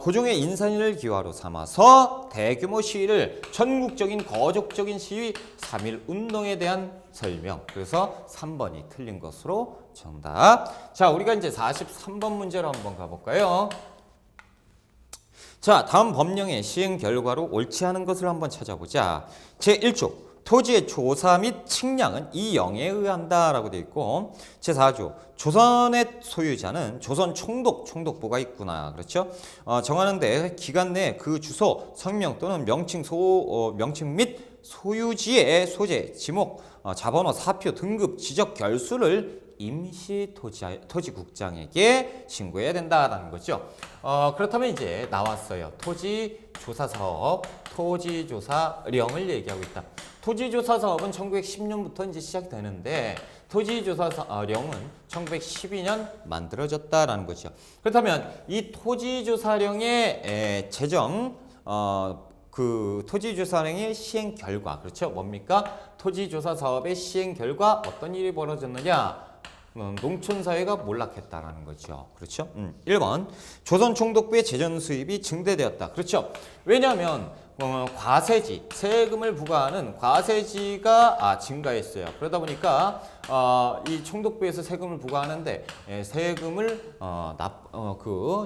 고종의 인산인을 기화로 삼아서 대규모 시위를 전국적인 거족적인 시위 3.1운동에 대한 설명. 그래서 3번이 틀린 것으로 정답. 자, 우리가 이제 43번 문제로 한번 가볼까요? 자, 다음 법령의 시행 결과로 옳지 않은 것을 한번 찾아보자. 제1조 토지의 조사 및 측량은 이 영에 의한다라고 되어 있고 제4조 조선의 소유자는 조선 총독부가 있구나. 그렇죠? 정하는데 기간 내 그 주소, 성명 또는 명칭 및 소유지의 소재, 지목, 자번호, 사표, 등급, 지적 결수를 임시 토지국장에게 신고해야 된다라는 거죠. 그렇다면 이제 나왔어요. 토지조사 사업, 토지조사령을 얘기하고 있다. 토지조사 사업은 1910년부터 이제 시작이 되는데 토지조사령은 1912년 만들어졌다라는 거죠. 그렇다면 이 토지조사령의 제정, 그 토지조사령의 시행 결과, 그렇죠? 뭡니까? 토지조사 사업의 시행 결과 어떤 일이 벌어졌느냐? 농촌사회가 몰락했다라는 거죠. 그렇죠? 1번 조선 총독부의 재정 수입이 증대되었다. 그렇죠? 왜냐하면 과세지, 세금을 부과하는 과세지가 증가했어요. 그러다 보니까 이 총독부에서 세금을 부과하는데 세금을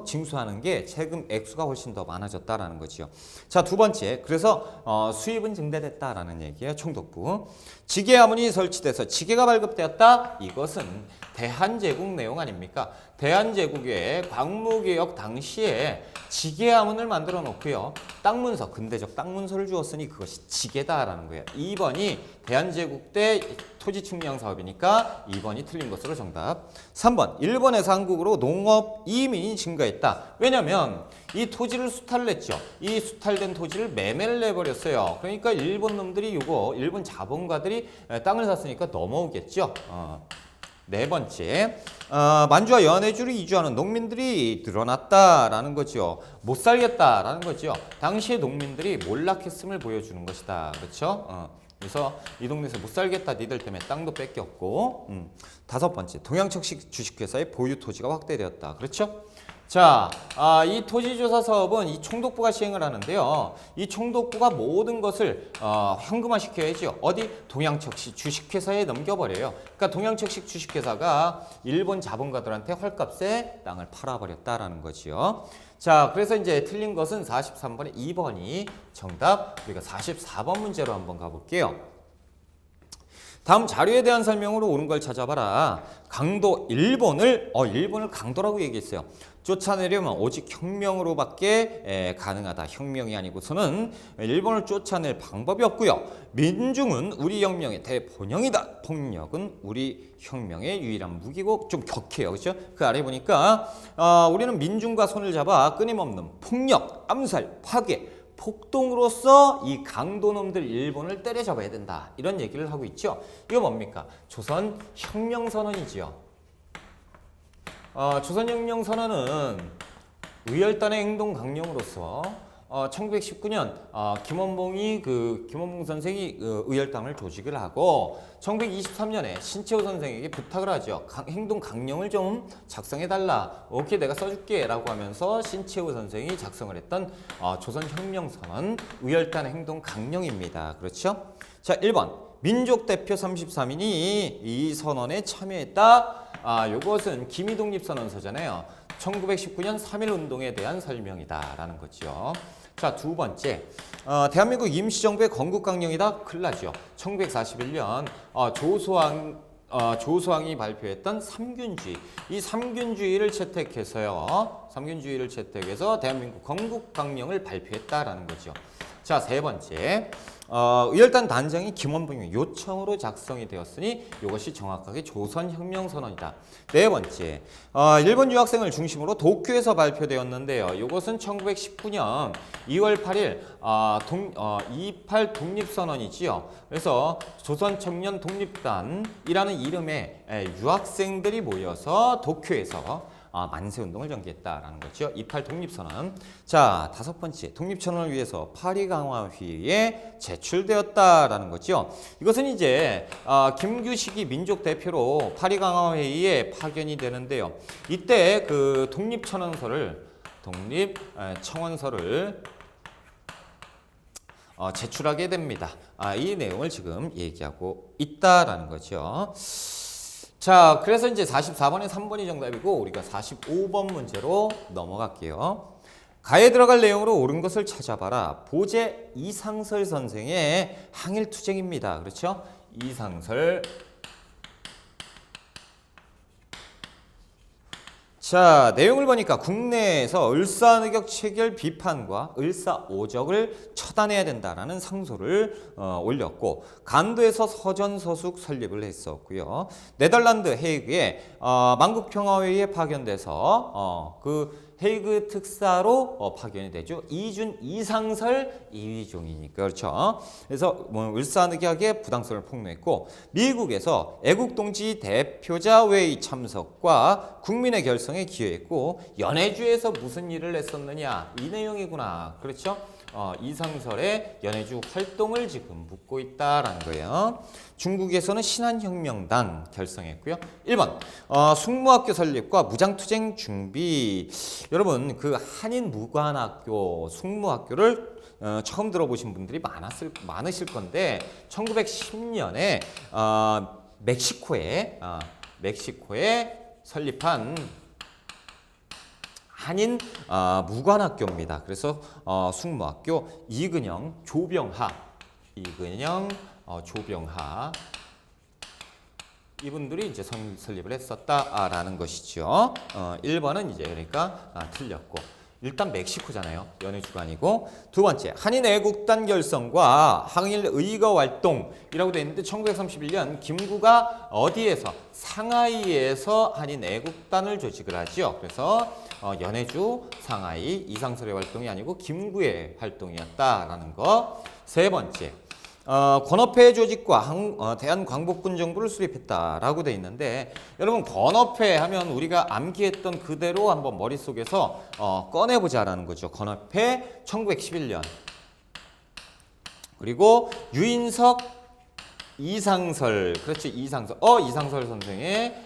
징수하는 게 세금 액수가 훨씬 더 많아졌다라는 거죠. 자, 두 번째, 그래서 수입은 증대됐다라는 얘기예요. 총독부. 지게화문이 설치돼서 지게가 발급되었다. 이것은 대한제국 내용 아닙니까? 대한제국의 광무개혁 당시에 지게화문을 만들어 놓고요. 땅문서, 근대적 땅문서를 주었으니 그것이 지게다라는 거예요. 2번이 대한제국 때 토지 측량 사업이니까 2번이 틀린 것으로 정답. 3번, 일본에서 한국으로 농업 이민이 증가했다. 왜냐면 이 토지를 수탈을 했죠. 이 수탈된 토지를 매매를 내버렸어요. 그러니까 일본 놈들이 일본 자본가들이 땅을 샀으니까 넘어오겠죠. 네 번째, 만주와 연해주로 이주하는 농민들이 늘어났다라는 거죠. 못 살겠다라는 거죠. 당시에 농민들이 몰락했음을 보여주는 것이다. 그렇죠? 그래서 이 동네에서 못 살겠다, 니들 때문에 땅도 뺏겼고. 다섯 번째, 동양척식 주식회사의 보유 토지가 확대되었다. 그렇죠? 자, 이 토지조사 사업은 이 총독부가 시행을 하는데요. 이 총독부가 모든 것을 현금화 시켜야죠. 어디? 동양척식 주식회사에 넘겨버려요. 그러니까 동양척식 주식회사가 일본 자본가들한테 헐값에 땅을 팔아버렸다라는 거지요. 자, 그래서 이제 틀린 것은 43번에 2번이 정답. 우리가 44번 문제로 한번 가볼게요. 다음 자료에 대한 설명으로 옳은 걸 찾아봐라. 강도 일본을 강도라고 얘기했어요. 쫓아내려면 오직 혁명으로밖에 가능하다. 혁명이 아니고서는 일본을 쫓아낼 방법이 없고요. 민중은 우리 혁명의 대본영이다. 폭력은 우리 혁명의 유일한 무기고, 좀 격해요. 그렇죠? 그 아래 보니까 우리는 민중과 손을 잡아 끊임없는 폭력, 암살, 파괴, 폭동으로서 이 강도놈들 일본을 때려잡아야 된다. 이런 얘기를 하고 있죠. 이거 뭡니까? 조선 혁명선언이지요. 조선혁명선언은 의열단의 행동 강령으로서 1919년 김원봉 선생이 의열당을 조직을 하고 1923년에 신채호 선생에게 부탁을 하죠. 행동 강령을 좀 작성해 달라. 오케이, 내가 써줄게 라고 하면서 신채호 선생이 작성을 했던 조선혁명선언 의열단 행동 강령입니다. 그렇죠? 자, 1번 민족대표 33인이 이 선언에 참여했다. 요것은 기미독립선언서잖아요. 1919년 3.1운동에 대한 설명이다라는 거죠. 자, 두 번째, 대한민국 임시정부의 건국강령이다. 큰일 나죠. 1941년 조소왕이 발표했던 삼균주의, 이 삼균주의를 채택해서요. 삼균주의를 채택해서 대한민국 건국강령을 발표했다라는 거죠. 자, 세 번째, 의열단 단장이 김원봉의 요청으로 작성이 되었으니 이것이 정확하게 조선혁명선언이다. 네 번째, 일본 유학생을 중심으로 도쿄에서 발표되었는데요. 이것은 1919년 2월 8일 28 독립선언이지요. 그래서 조선청년 독립단이라는 이름의 유학생들이 모여서 도쿄에서 만세운동을 전개했다라는 거죠. 28 독립선언. 자, 다섯 번째, 독립선언을 위해서 파리강화회의에 제출되었다라는 거죠. 이것은 이제 김규식이 민족 대표로 파리강화회의에 파견이 되는데요. 이때 그 독립청원서를 제출하게 됩니다. 이 내용을 지금 얘기하고 있다라는 거죠. 자, 그래서 이제 44번에 3번이 정답이고 우리가 45번 문제로 넘어갈게요. 가에 들어갈 내용으로 옳은 것을 찾아봐라. 보제 이상설 선생의 항일투쟁입니다. 그렇죠? 이상설. 자, 내용을 보니까 국내에서 을사늑역 체결 비판과 을사오적을 처단해야 된다라는 상소를 올렸고, 간도에서 서전서숙 설립을 했었고요. 네덜란드 헤이그에 만국평화회의에 파견돼서 그 헤이그 특사로 파견이 되죠. 이준 이상설 이휘종이니까. 그렇죠. 그래서 을사늑약의 부당성을 폭로했고, 미국에서 애국동지 대표자 회의 참석과 국민의 결성에 기여했고, 연해주에서 무슨 일을 했었느냐, 이 내용이구나. 그렇죠. 이상설의 연해주 활동을 지금 묻고 있다라는 거예요. 중국에서는 신한혁명당 결성했고요. 1번 숙무학교 설립과 무장투쟁 준비. 여러분 그 한인무관학교 숙무학교를 처음 들어보신 분들이 많으실 건데 1910년에 멕시코에 설립한 한인 무관학교입니다. 그래서 숙무학교 이근영, 조병하 이분들이 이제 설립을 했었다라는 것이죠. 1번은 이제 그러니까 틀렸고, 일단 멕시코잖아요. 연해주가 아니고. 두 번째, 한인애국단 결성과 항일의거 활동이라고 되어 있는데 1931년 김구가 어디에서? 상하이에서 한인애국단을 조직을 하죠. 그래서 연해주, 상하이, 이상설의 활동이 아니고 김구의 활동이었다라는 거. 세 번째, 권업회 조직과 대한광복군 정부를 수립했다라고 돼 있는데, 여러분 권업회 하면 우리가 암기했던 그대로 한번 머릿속에서 꺼내보자라는 거죠. 권업회 1911년. 그리고 유인석, 이상설, 그렇지, 이상설 선생의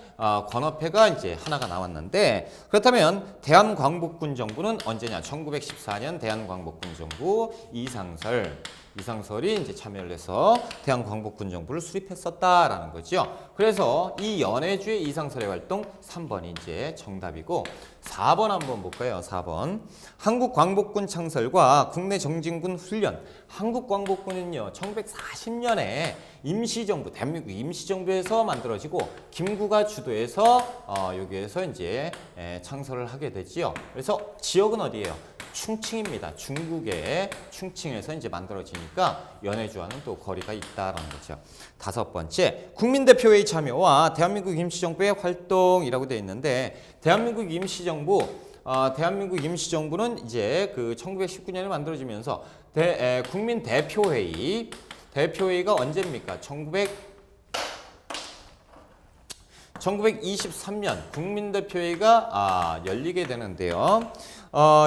권업회가 이제 하나가 나왔는데, 그렇다면 대한광복군 정부는 언제냐? 1914년 대한광복군 정부 이상설이 이제 참여를 해서 대한광복군 정부를 수립했었다라는 거죠. 그래서 이 연해주의 이상설의 활동 3번이 이제 정답이고, 4번 한번 볼까요? 4번. 한국광복군 창설과 국내 정진군 훈련. 한국광복군은요, 1940년에 임시정부, 대한민국 임시정부에서 만들어지고 김구가 주도해서 여기에서 이제 창설을 하게 되지요. 그래서 지역은 어디예요? 충칭입니다. 중국의 충칭에서 이제 만들어지니까 연해주와는 또 거리가 있다라는 거죠. 5번째, 국민대표회의 참여와 대한민국 임시정부의 활동이라고 되어 있는데, 대한민국 임시정부는 이제 그 1919년에 만들어지면서 국민대표회의가 언제입니까? 1923년 국민대표회의가 열리게 되는데요.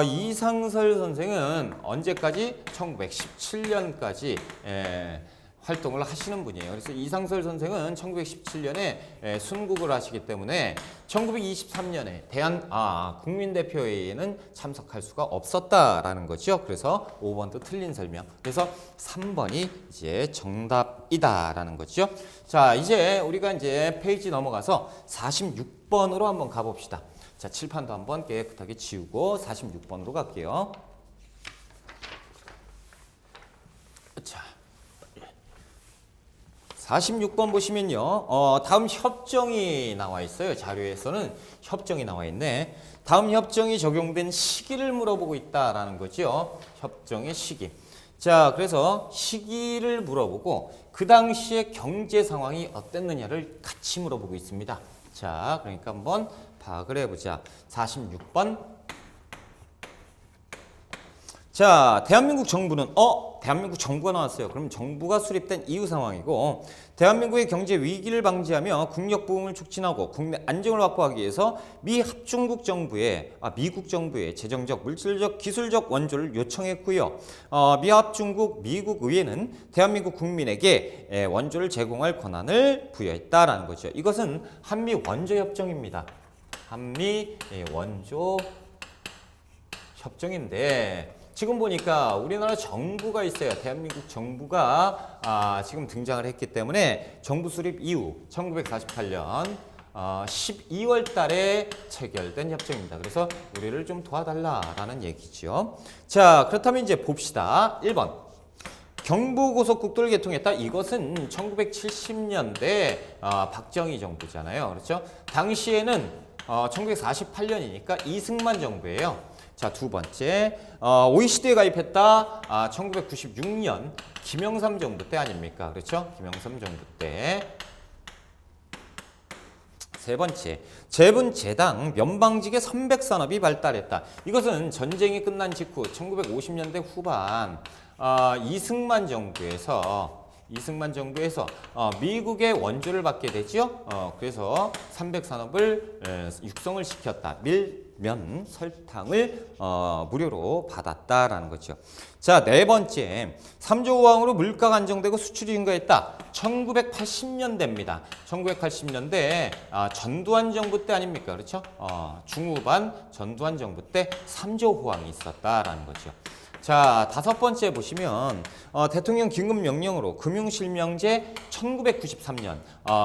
이상설 선생은 언제까지? 1917년까지 활동을 하시는 분이에요. 그래서 이상설 선생은 1917년에 순국을 하시기 때문에 1923년에 국민대표회의에는 참석할 수가 없었다라는 거죠. 그래서 5번도 틀린 설명. 그래서 3번이 이제 정답이다라는 거죠. 자, 이제 우리가 이제 페이지 넘어가서 46번으로 한번 가봅시다. 자, 칠판도 한번 깨끗하게 지우고 46번으로 갈게요. 자, 46번 보시면요. 다음 협정이 나와 있어요. 자료에서는 협정이 나와 있네. 다음 협정이 적용된 시기를 물어보고 있다라는 거죠. 협정의 시기. 자, 그래서 시기를 물어보고 그 당시의 경제 상황이 어땠느냐를 같이 물어보고 있습니다. 자, 그러니까 한번 파악을 해보자. 46번. 자, 대한민국 정부는 대한민국 정부가 나왔어요. 그럼 정부가 수립된 이후 상황이고, 대한민국의 경제 위기를 방지하며 국력 부흥을 촉진하고 국내 안정을 확보하기 위해서 미국 정부의 재정적, 물질적, 기술적 원조를 요청했고요. 미합중국 미국 의회는 대한민국 국민에게 원조를 제공할 권한을 부여했다라는 거죠. 이것은 한미 원조 협정입니다. 한미 원조 협정인데, 지금 보니까 우리나라 정부가 있어요. 대한민국 정부가 지금 등장을 했기 때문에 정부 수립 이후 1948년 12월 달에 체결된 협정입니다. 그래서 우리를 좀 도와달라라는 얘기죠. 자, 그렇다면 이제 봅시다. 1번. 경부고속국도를 개통했다. 이것은 1970년대 박정희 정부잖아요. 그렇죠? 당시에는 1948년이니까 이승만 정부예요. 자, 두 번째. OECD에 가입했다. 1996년 김영삼 정부 때 아닙니까? 그렇죠? 김영삼 정부 때. 세 번째, 재분제당 면방직의 선백산업이 발달했다. 이것은 전쟁이 끝난 직후 1950년대 후반 이승만 정부에서 미국의 원조를 받게 되죠. 그래서 선백산업을 육성을 시켰다. 밀면, 설탕을 무료로 받았다라는 거죠. 자, 네 번째, 3조 호황으로 물가가 안정되고 수출이 증가했다. 1980년대입니다. 1980년대 전두환 정부 때 아닙니까? 그렇죠? 중후반 전두환 정부 때 3조 호황이 있었다라는 거죠. 자, 다섯 번째 보시면 대통령 긴급명령으로 금융실명제 1993년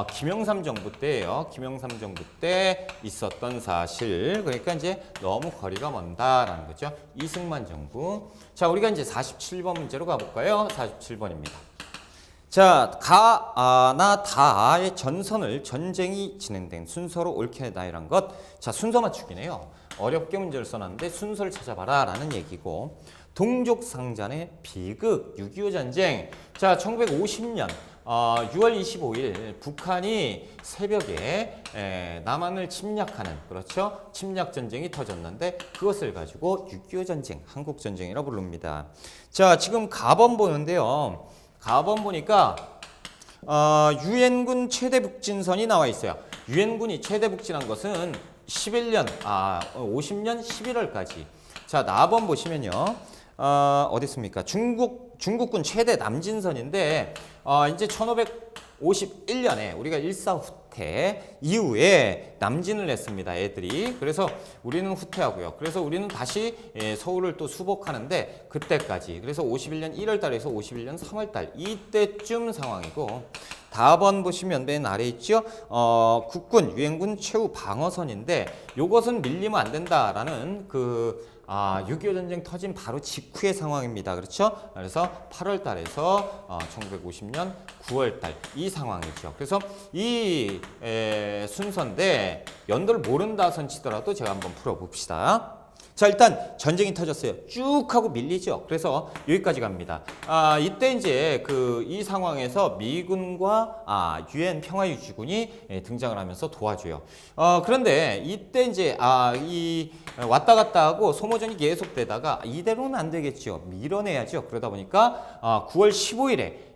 김영삼 정부 때예요. 김영삼 정부 때 있었던 사실. 그러니까 이제 너무 거리가 먼다라는 거죠. 이승만 정부. 자, 우리가 이제 47번 문제로 가볼까요? 47번입니다. 자, 가나 다의 전선을 전쟁이 진행된 순서로 옳게 해다이란 것. 자, 순서 맞추기네요. 어렵게 문제를 써놨는데 순서를 찾아봐라 라는 얘기고, 동족상잔의 비극, 6.25 전쟁. 자, 1950년 6월 25일 북한이 새벽에 남한을 침략하는, 그렇죠? 침략 전쟁이 터졌는데 그것을 가지고 6.25 전쟁, 한국 전쟁이라고 부릅니다. 자, 지금 가번 보는데요. 가번 보니까 유엔군 최대 북진선이 나와 있어요. 유엔군이 최대 북진한 것은 50년 11월까지. 자, 나번 보시면요. 어디 있습니까? 중국군 최대 남진선인데 이제 1551년에 우리가 일사후퇴 이후에 남진을 했습니다. 애들이. 그래서 우리는 후퇴하고요. 그래서 우리는 다시 서울을 또 수복하는데 그때까지. 그래서 51년 1월 달에서 51년 3월 달 이때쯤 상황이고, 다번 보시면 맨 아래 있죠. 국군 유엔군 최후 방어선인데 요것은 밀리면 안 된다라는 6.25 전쟁 터진 바로 직후의 상황입니다. 그렇죠? 그래서 8월 달에서 1950년 9월 달 이 상황이죠. 그래서 이 순서인데 연도를 모른다 선치더라도 제가 한번 풀어봅시다. 자, 일단 전쟁이 터졌어요. 쭉 하고 밀리죠. 그래서 여기까지 갑니다. 이때 이제 이 상황에서 미군과 유엔 평화유지군이 등장을 하면서 도와줘요. 그런데 이때 이제 이 왔다 갔다 하고 소모전이 계속되다가 이대로는 안 되겠죠. 밀어내야죠. 그러다 보니까 9월 15일에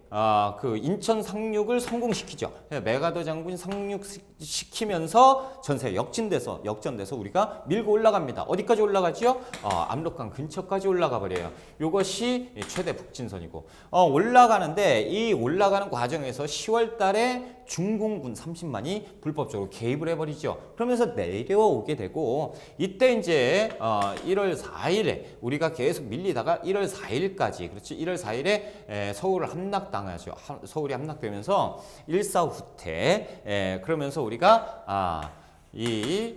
인천 상륙을 성공시키죠. 메가더 장군이 상륙시키면서 전세 역전돼서 우리가 밀고 올라갑니다. 어디까지 올라가죠? 압록강 근처까지 올라가 버려요. 이것이 최대 북진선이고, 올라가는데 이 올라가는 과정에서 10월 달에 중공군 30만이 불법적으로 개입을 해버리죠. 그러면서 내려오게 되고, 이때 이제 1월 4일에 우리가 계속 밀리다가 1월 4일까지, 그렇지? 1월 4일에 서울을 함락당하죠. 서울이 함락되면서 일사후퇴. 그러면서 우리가 이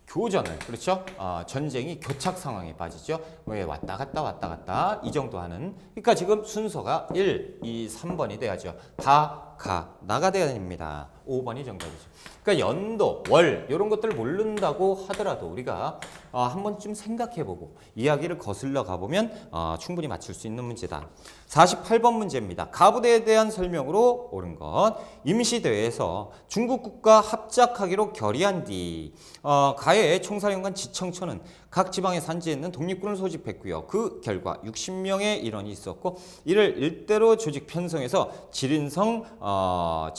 교전을, 그렇죠? 전쟁이 교착 상황에 빠지죠. 왜 왔다 갔다 이 정도 하는. 그러니까 지금 순서가 1, 2, 3번이 돼야죠. 나가 돼야 됩니다. 5번이 정답이죠. 그러니까 연도, 월 이런 것들을 모른다고 하더라도 우리가 한 번쯤 생각해보고 이야기를 거슬러 가보면 충분히 맞출 수 있는 문제다. 48번 문제입니다. 가부대에 대한 설명으로 옳은 것. 임시대회에서 중국 국가 합작하기로 결의한 뒤 가해 총사령관 지청천은 각 지방의 산지에 있는 독립군을 소집했고요. 그 결과 60명의 일원이 있었고, 이를 일대로 조직 편성해서 지린성에서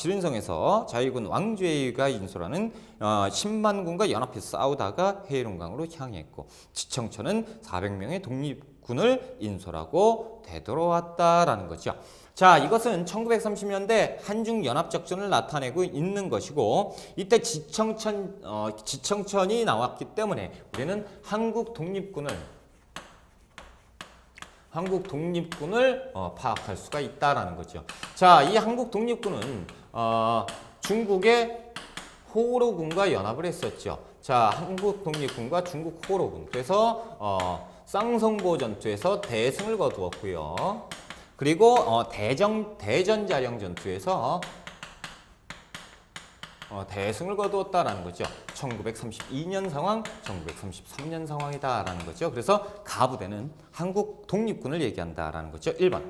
자위군 왕좌이가 인솔하는 10만 군과 연합해서 싸우다가 해일원강으로 향했고, 지청천은 400명의 독립군을 인솔하고 되돌아왔다라는 거죠. 자, 이것은 1930년대 한중연합작전을 나타내고 있는 것이고, 이때 지청천이 나왔기 때문에 우리는 한국 독립군을 파악할 수가 있다라는 거죠. 자, 이 한국 독립군은 중국의 호로군과 연합을 했었죠. 자, 한국 독립군과 중국 호로군. 그래서 쌍성보 전투에서 대승을 거두었고요. 그리고 대전자령 전투에서 대승을 거두었다라는 거죠. 1932년 상황, 1933년 상황이다라는 거죠. 그래서 가부대는 한국 독립군을 얘기한다라는 거죠. 1번.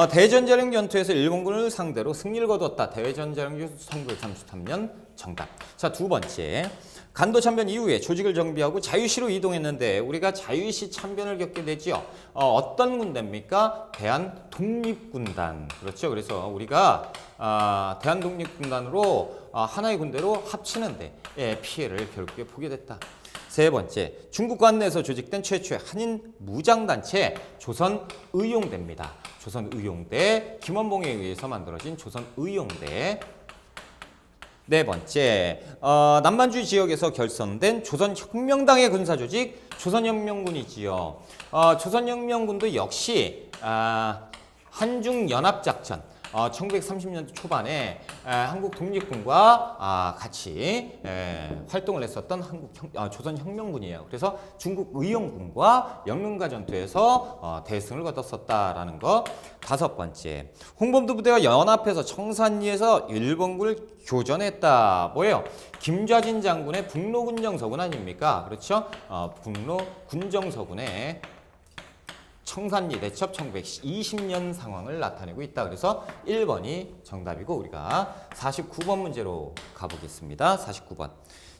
대전자령 전투에서 일본군을 상대로 승리를 거두었다. 대전자령 1933년 정답. 자, 두 번째. 간도 참변 이후에 조직을 정비하고 자유시로 이동했는데 우리가 자유시 참변을 겪게 되죠. 어떤 군대입니까? 대한독립군단. 그렇죠. 그래서 우리가 대한독립군단으로 하나의 군대로 합치는데 피해를 결국에 보게 됐다. 세 번째, 중국 관내에서 조직된 최초의 한인 무장단체 조선의용대입니다. 조선의용대, 김원봉에 의해서 만들어진 조선의용대. 네 번째, 남만주의 지역에서 결성된 조선혁명당의 군사조직 조선혁명군이지요. 조선혁명군도 역시 한중연합작전 1930년대 초반에 한국 독립군과 같이 활동을 했었던 조선혁명군이에요. 그래서 중국 의용군과 영릉가 전투에서 대승을 거뒀었다라는 거. 다섯 번째, 홍범도 부대와 연합해서 청산리에서 일본군을 교전했다. 뭐예요? 김좌진 장군의 북로군정서군 아닙니까? 그렇죠? 북로군정서군의 청산리 대첩 1920년 상황을 나타내고 있다. 그래서 1번이 정답이고 우리가 49번 문제로 가보겠습니다. 49번.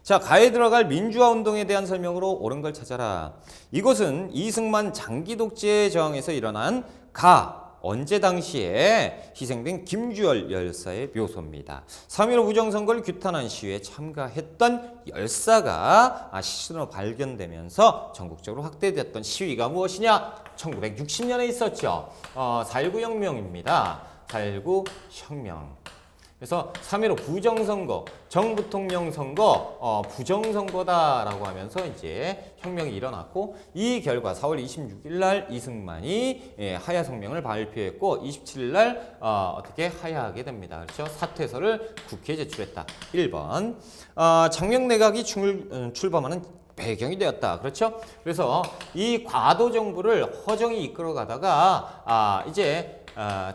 자, 가에 들어갈 민주화 운동에 대한 설명으로 옳은 걸 찾아라. 이것은 이승만 장기 독재에 저항해서 일어난 언제 당시에 희생된 김주열 열사의 묘소입니다. 3.15 부정선거를 규탄한 시위에 참가했던 열사가 시신으로 발견되면서 전국적으로 확대됐던 시위가 무엇이냐? 1960년에 있었죠. 4.19 혁명입니다. 4.19 혁명. 그래서 3.15 부정선거, 정부통령 선거, 부정선거다라고 하면서 이제 혁명이 일어났고 이 결과 4월 26일 날 이승만이 하야성명을 발표했고 27일 날 어떻게 하야하게 됩니다. 그렇죠? 사퇴서를 국회에 제출했다. 1번. 장명내각이 출범하는 배경이 되었다. 그렇죠? 그래서 이 과도 정부를 허정이 이끌어가다가 이제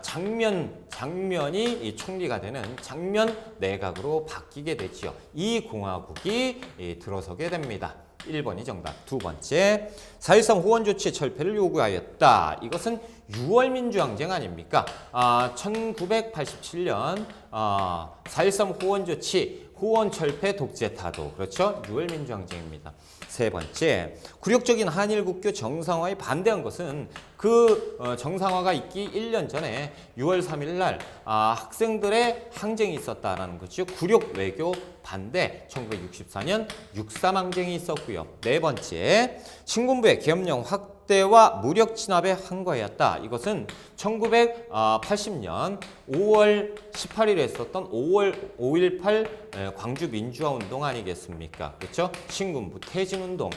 장면이 총리가 되는 장면 내각으로 바뀌게 되지요. 이 공화국이 들어서게 됩니다. 1번이 정답. 두 번째, 4.13 호원 조치 철폐를 요구하였다. 이것은 6월 민주항쟁 아닙니까? 1987년 4.13 호원 조치, 호원 철폐 독재 타도. 그렇죠? 6월 민주항쟁입니다. 세 번째, 굴욕적인 한일 국교 정상화에 반대한 것은 그 정상화가 있기 1년 전에 6월 3일 날 학생들의 항쟁이 있었다라는 거죠. 굴욕 외교 반대 1964년 6.3 항쟁이 있었고요. 네 번째, 신군부의 계엄령 확대와 무력 진압에 항거하였다. 이것은 1980년 5월 18일에 있었던 5.18 광주 민주화 운동 아니겠습니까? 그렇죠? 신군부 퇴진 운동,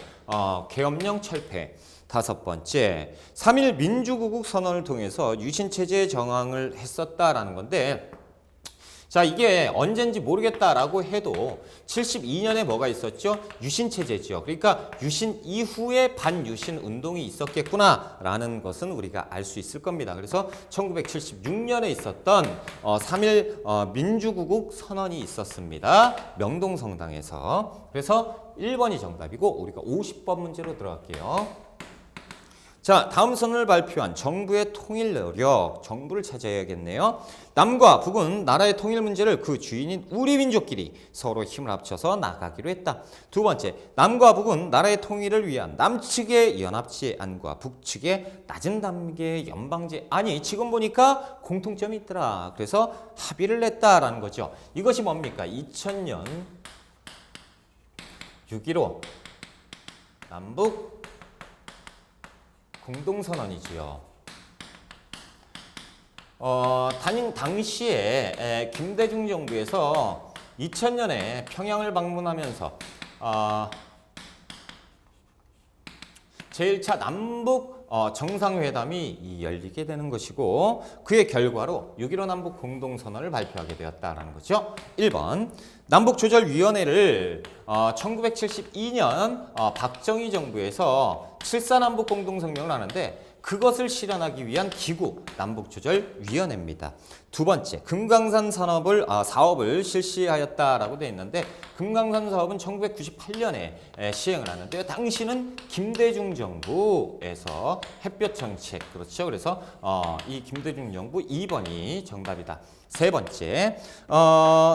계엄령 철폐. 다섯 번째, 3.1 민주구국 선언을 통해서 유신체제에 저항을 했었다라는 건데, 자, 이게 언젠지 모르겠다라고 해도 72년에 뭐가 있었죠? 유신체제죠. 그러니까 유신 이후에 반유신 운동이 있었겠구나라는 것은 우리가 알 수 있을 겁니다. 그래서 1976년에 있었던 3.1 민주구국 선언이 있었습니다. 명동성당에서. 그래서 1번이 정답이고 우리가 50번 문제로 들어갈게요. 자, 다음 선언을 발표한 정부의 통일 노력, 정부를 찾아야겠네요. 남과 북은 나라의 통일 문제를 그 주인인 우리 민족끼리 서로 힘을 합쳐서 나가기로 했다. 두 번째, 남과 북은 나라의 통일을 위한 남측의 연합지의 안과 북측의 낮은 단계의 연방제 아니 지금 보니까 공통점이 있더라. 그래서 합의를 냈다라는 거죠. 이것이 뭡니까? 2000년 6.15 남북 공동선언이지요. 당시에 김대중 정부에서 2000년에 평양을 방문하면서 제1차 남북 정상회담이 열리게 되는 것이고 그의 결과로 6.15 남북 공동선언을 발표하게 되었다는 거죠. 1번 남북조절위원회를 1972년 박정희 정부에서 7.4 남북 공동성명을 하는데 그것을 실현하기 위한 기구 남북조절위원회입니다. 두 번째, 금강산 사업을 실시하였다라고 되어 있는데 금강산 사업은 1998년에 시행을 하는데요. 당시는 김대중 정부에서 햇볕 정책, 그렇죠. 그래서 이 김대중 정부 2번이 정답이다. 세 번째,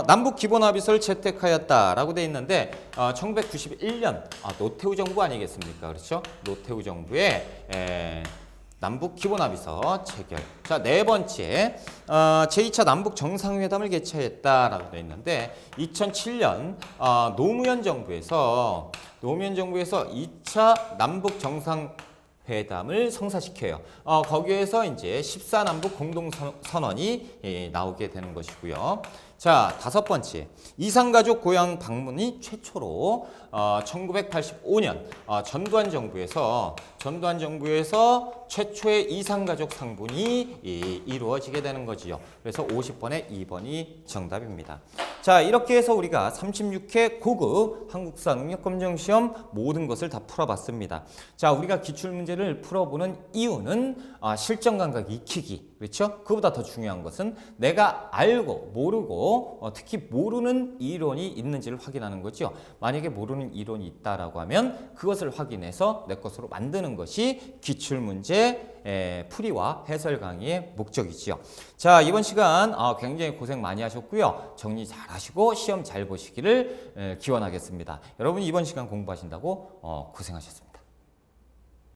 남북 기본합의서를 채택하였다라고 되어 있는데 1991년 노태우 정부 아니겠습니까? 그렇죠. 노태우 정부의 남북 기본합의서 체결. 자, 네 번째, 제2차 남북 정상회담을 개최했다라고 되어 있는데 2007년 노무현 정부에서 2차 남북 정상회담을 성사시켜요. 거기에서 이제 14 남북 공동선언이 나오게 되는 것이고요. 자, 다섯 번째, 이산가족 고향 방문이 최초로 1985년 전두환 정부에서 최초의 이산가족 상분이 이루어지게 되는 거지요. 그래서 50번에 2번이 정답입니다. 자, 이렇게 해서 우리가 36회 고급 한국사 능력검정시험 모든 것을 다 풀어봤습니다. 자, 우리가 기출문제를 풀어보는 이유는 실전 감각 익히기, 그렇죠? 그보다 더 중요한 것은 내가 알고 모르고 특히 모르는 이론이 있는지를 확인하는 거죠. 만약에 모르는 이론이 있다라고 하면 그것을 확인해서 내 것으로 만드는 것이 기출문제 풀이와 해설 강의의 목적이지요. 자, 이번 시간 굉장히 고생 많이 하셨고요. 정리 잘 하시고 시험 잘 보시기를 기원하겠습니다. 여러분 이번 시간 공부하신다고 고생하셨습니다.